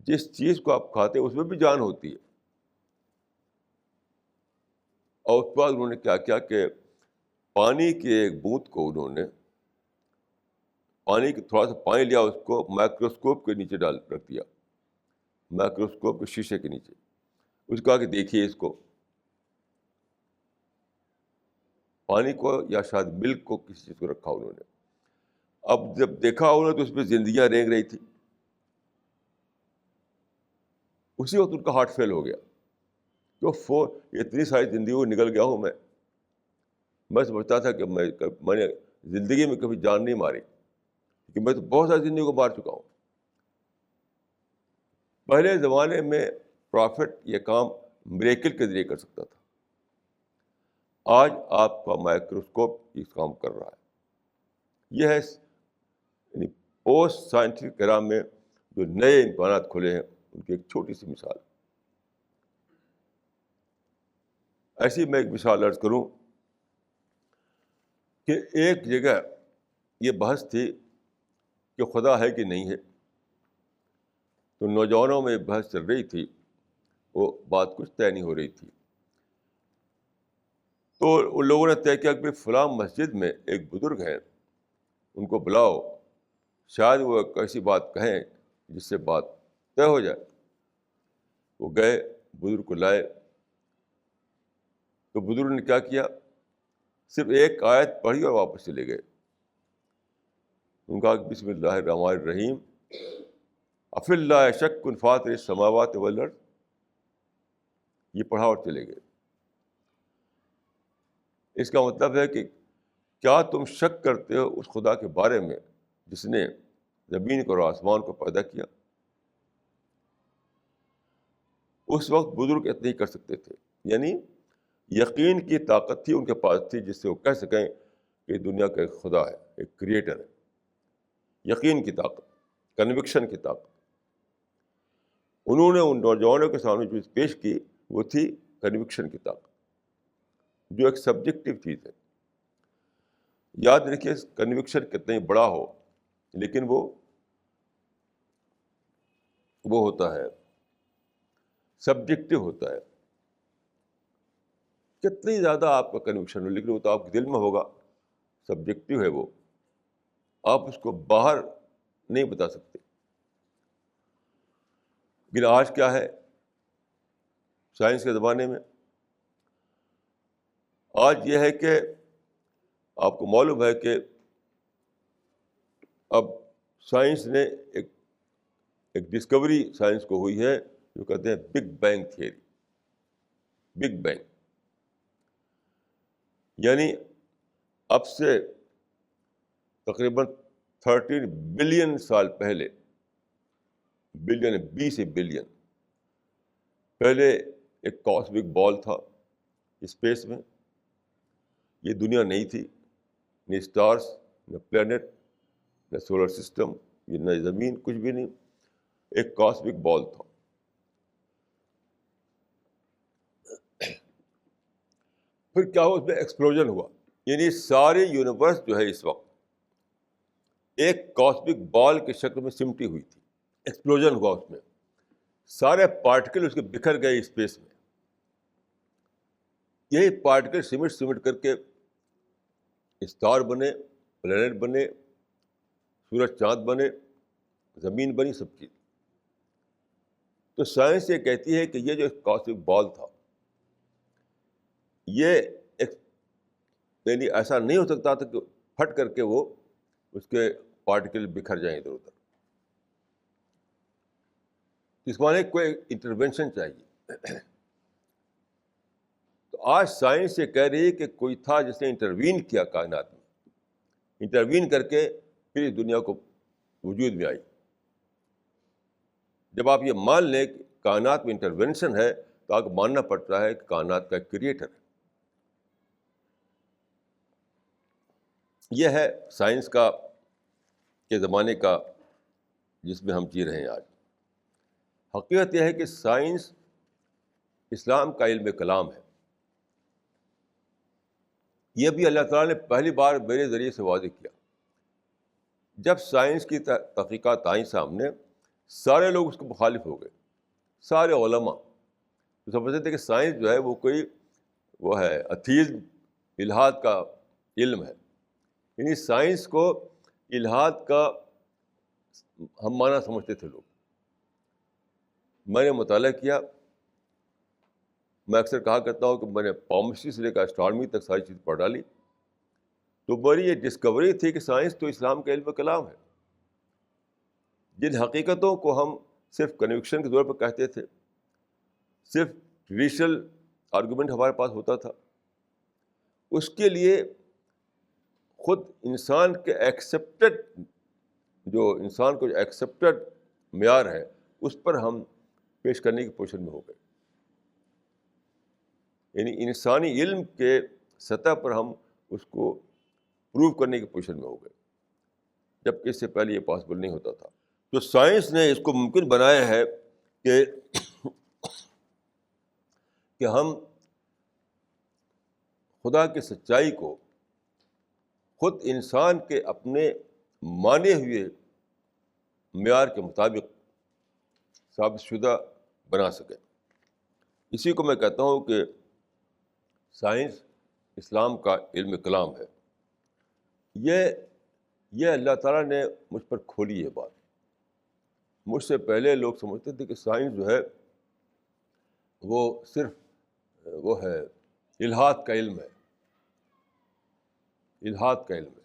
جس چیز کو آپ کھاتے ہیں اس میں بھی جان ہوتی ہے. اور اس کے بعد انہوں نے کیا کیا کہ پانی کی ایک بوند کو انہوں نے، پانی کی تھوڑا سا پانی لیا، اس کو مائکروسکوپ کے نیچے رکھ دیا، مائکروسکوپ کے شیشے کے نیچے. اس کو کہا کہ دیکھیے اس کو، پانی کو یا شاید ملک کو، کسی چیز کو رکھا انہوں نے. اب جب دیکھا انہوں نے تو اس میں زندگیاں رینگ رہی تھی. اسی وقت ان کا ہارٹ فیل ہو گیا. تو اتنی ساری زندگیوں نکل گیا ہوں میں سمجھتا تھا کہ میں نے زندگی میں کبھی جان نہیں ماری، کہ میں تو بہت ساری زندگی کو مار چکا ہوں. پہلے زمانے میں پرافٹ یہ کام مریکل کے ذریعے کر سکتا تھا. آج آپ کا مائکروسکوپ اس کام کر رہا ہے. یہ ہے یعنی پوسٹ سائنٹیفک ایرا میں جو نئے امکانات کھلے ہیں، ان کی ایک چھوٹی سی مثال. ایسی میں ایک مثال عرض کروں کہ ایک جگہ یہ بحث تھی کہ خدا ہے کہ نہیں ہے. تو نوجوانوں میں بحث چل رہی تھی، وہ بات کچھ طے نہیں ہو رہی تھی. تو ان لوگوں نے طے کیا کہ فلاں مسجد میں ایک بزرگ ہیں، ان کو بلاؤ، شاید وہ ایک ایسی بات کہیں جس سے بات طے ہو جائے. وہ گئے، بزرگ کو لائے. تو بزرگ نے کیا کیا، صرف ایک آیت پڑھی اور واپس چلے گئے. ان کا بسم اللہ الرحمن الرحیم، افی اللہ شک فاطر السماوات والارض، یہ پڑھا اور چلے گئے. اس کا مطلب ہے کہ کیا تم شک کرتے ہو اس خدا کے بارے میں جس نے زمین کو اور آسمان کو پیدا کیا؟ اس وقت بزرگ اتنے ہی کر سکتے تھے. یعنی یقین کی طاقت تھی ان کے پاس تھی، جس سے وہ کہہ سکیں کہ دنیا کا ایک خدا ہے، ایک کریٹر ہے. یقین کی طاقت، کنوکشن کی طاقت. انہوں نے ان نوجوانوں کے سامنے جو پیش کی وہ تھی کنوکشن کی طاقت، جو ایک سبجیکٹو چیز ہے. یاد رکھیے کنوکشن کتنا ہی بڑا ہو لیکن وہ ہوتا ہے سبجیکٹو ہوتا ہے. کتنی زیادہ آپ کا کنوکشن ہو لیکن وہ تو آپ کے دل میں ہوگا, سبجیکٹو ہے وہ, آپ اس کو باہر نہیں بتا سکتے. لیکن آج کیا ہے سائنس کے زمانے میں, آج یہ ہے کہ آپ کو معلوم ہے کہ اب سائنس نے ایک ڈسکوری سائنس کو ہوئی ہے جو کہتے ہیں big bang theory. Big bang یعنی اب سے تقریباً 13 بلین سال پہلے, بلین 20 بلین پہلے ایک کاسمک بال تھا اسپیس میں. یہ دنیا نہیں تھی, نہ اسٹارس, نہ پلینٹ, نہ سولر سسٹم, نہ زمین, کچھ بھی نہیں. ایک کاسمک بال تھا. پھر کیا ہوا, اس میں ایکسپلوژن ہوا. یعنی سارے یونیورس جو ہے اس وقت ایک کاسمک بال کی شکل میں سمٹی ہوئی تھی. ایکسپلوژن ہوا, اس میں سارے پارٹیکل اس کے بکھر گئے اسپیس میں. یہی پارٹیکل سمٹ کر کے اسٹار بنے, پلینٹ بنے, سورج چاند بنے, زمین بنی, سب چیز. تو سائنس یہ کہتی ہے کہ یہ جو کاسمک بال تھا یہ یعنی ایسا نہیں ہو سکتا تھا کہ پھٹ کر کے وہ اس کے پارٹیکل بکھر جائیں ادھر ادھر. اس معنی کوئی انٹروینشن چاہیے. تو آج سائنس یہ کہہ رہی ہے کہ کوئی تھا جس نے انٹروین کیا کائنات میں, انٹروین کر کے پھر اس دنیا کو وجود میں آئی. جب آپ یہ مان لیں کہ کائنات میں انٹروینشن ہے تو آپ کو ماننا پڑتا ہے کہ کائنات کا کریٹر ہے. یہ ہے سائنس کے زمانے کا جس میں ہم جی رہے ہیں آج. حقیقت یہ ہے کہ سائنس اسلام کا علم کلام ہے. یہ بھی اللہ تعالیٰ نے پہلی بار میرے ذریعے سے واضح کیا. جب سائنس کی تحقیقات آئیں سامنے, سارے لوگ اس کو مخالف ہو گئے. سارے علماء سمجھتے تھے کہ سائنس جو ہے وہ ہے اتھیزم, الحاد کا علم ہے. یعنی سائنس کو الحاد کا ہم معنی سمجھتے تھے لوگ. میں نے مطالعہ کیا, میں اکثر کہا کرتا ہوں کہ میں نے پامسٹری سے لے کر اسٹرانومی تک ساری چیز پڑھ ڈالی. تو میری یہ ڈسکوری تھی کہ سائنس تو اسلام کا علم کلام ہے. جن حقیقتوں کو ہم صرف کنوکشن کے طور پر کہتے تھے, صرف ٹریڈیشنل آرگومنٹ ہمارے پاس ہوتا تھا, اس کے لیے خود انسان کے انسان کو جو ایکسیپٹڈ معیار ہے اس پر ہم پیش کرنے کی پوزیشن میں ہو گئے. یعنی انسانی علم کے سطح پر ہم اس کو پروو کرنے کی پوزیشن میں ہو گئے, جبکہ اس سے پہلے یہ پاسبل نہیں ہوتا تھا. تو سائنس نے اس کو ممکن بنایا ہے کہ ہم خدا کی سچائی کو خود انسان کے اپنے مانے ہوئے معیار کے مطابق ثابت شدہ بنا سکیں. اسی کو میں کہتا ہوں کہ سائنس اسلام کا علم کلام ہے. یہ اللہ تعالیٰ نے مجھ پر کھولی ہے بات. مجھ سے پہلے لوگ سمجھتے تھے کہ سائنس جو ہے وہ صرف وہ ہے الحاد کا علم ہے, الحاد کا علم ہے.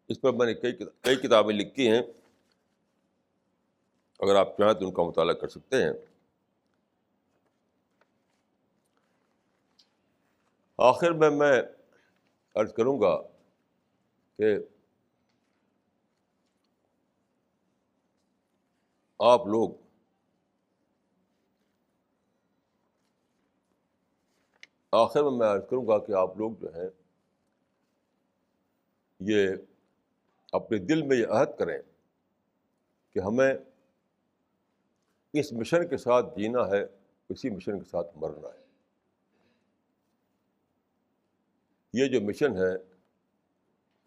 اس پر میں نے کئی کتابیں لکھی ہیں, اگر آپ چاہیں تو ان کا مطالعہ کر سکتے ہیں. آخر میں عرض کروں گا کہ آپ لوگ عرض کروں گا کہ آپ لوگ جو ہیں یہ اپنے دل میں یہ عہد کریں کہ ہمیں اس مشن کے ساتھ جینا ہے, اسی مشن کے ساتھ مرنا ہے. یہ جو مشن ہے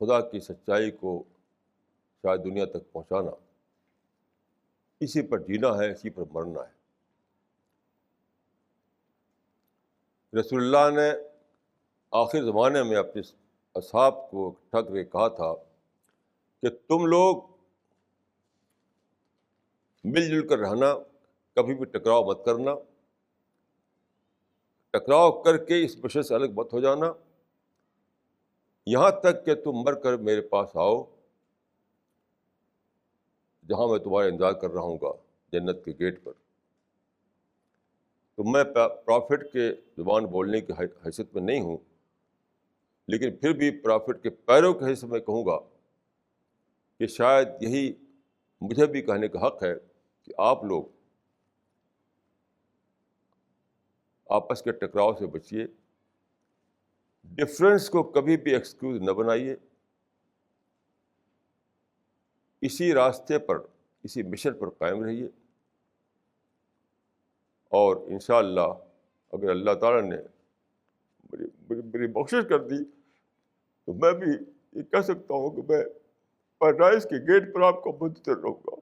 خدا کی سچائی کو شاید دنیا تک پہنچانا، اسی پر جینا ہے، اسی پر مرنا ہے۔ رسول اللہ نے آخر زمانے میں اپنے اصحاب کو اکٹھا کر کے کہا تھا کہ تم لوگ مل جل کر رہنا، کبھی بھی ٹکراؤ مت کرنا، ٹکراؤ کر کے اس مشن سے الگ مت ہو جانا، یہاں تک کہ تم مر کر میرے پاس آؤ، جہاں میں تمہارا انتظار کر رہا ہوں گا جنت کے گیٹ پر۔ تو میں پرافٹ کے زبان بولنے کی حیثیت میں نہیں ہوں، لیکن پھر بھی پرافٹ کے پیروں کی حیثیت میں کہوں گا کہ شاید یہی مجھے بھی کہنے کا حق ہے کہ آپ لوگ آپس کے ٹکراؤ سے بچیے، ڈفرینس کو کبھی بھی ایکسکیوز نہ بنائیے، اسی راستے پر، اسی مشن پر قائم رہیے، اور انشاءاللہ اگر اللہ تعالیٰ نے میری بخشش کر دی تو میں بھی یہ کہہ سکتا ہوں کہ میں پیراڈائز کے گیٹ پر آپ کو منتظر رہوں گا۔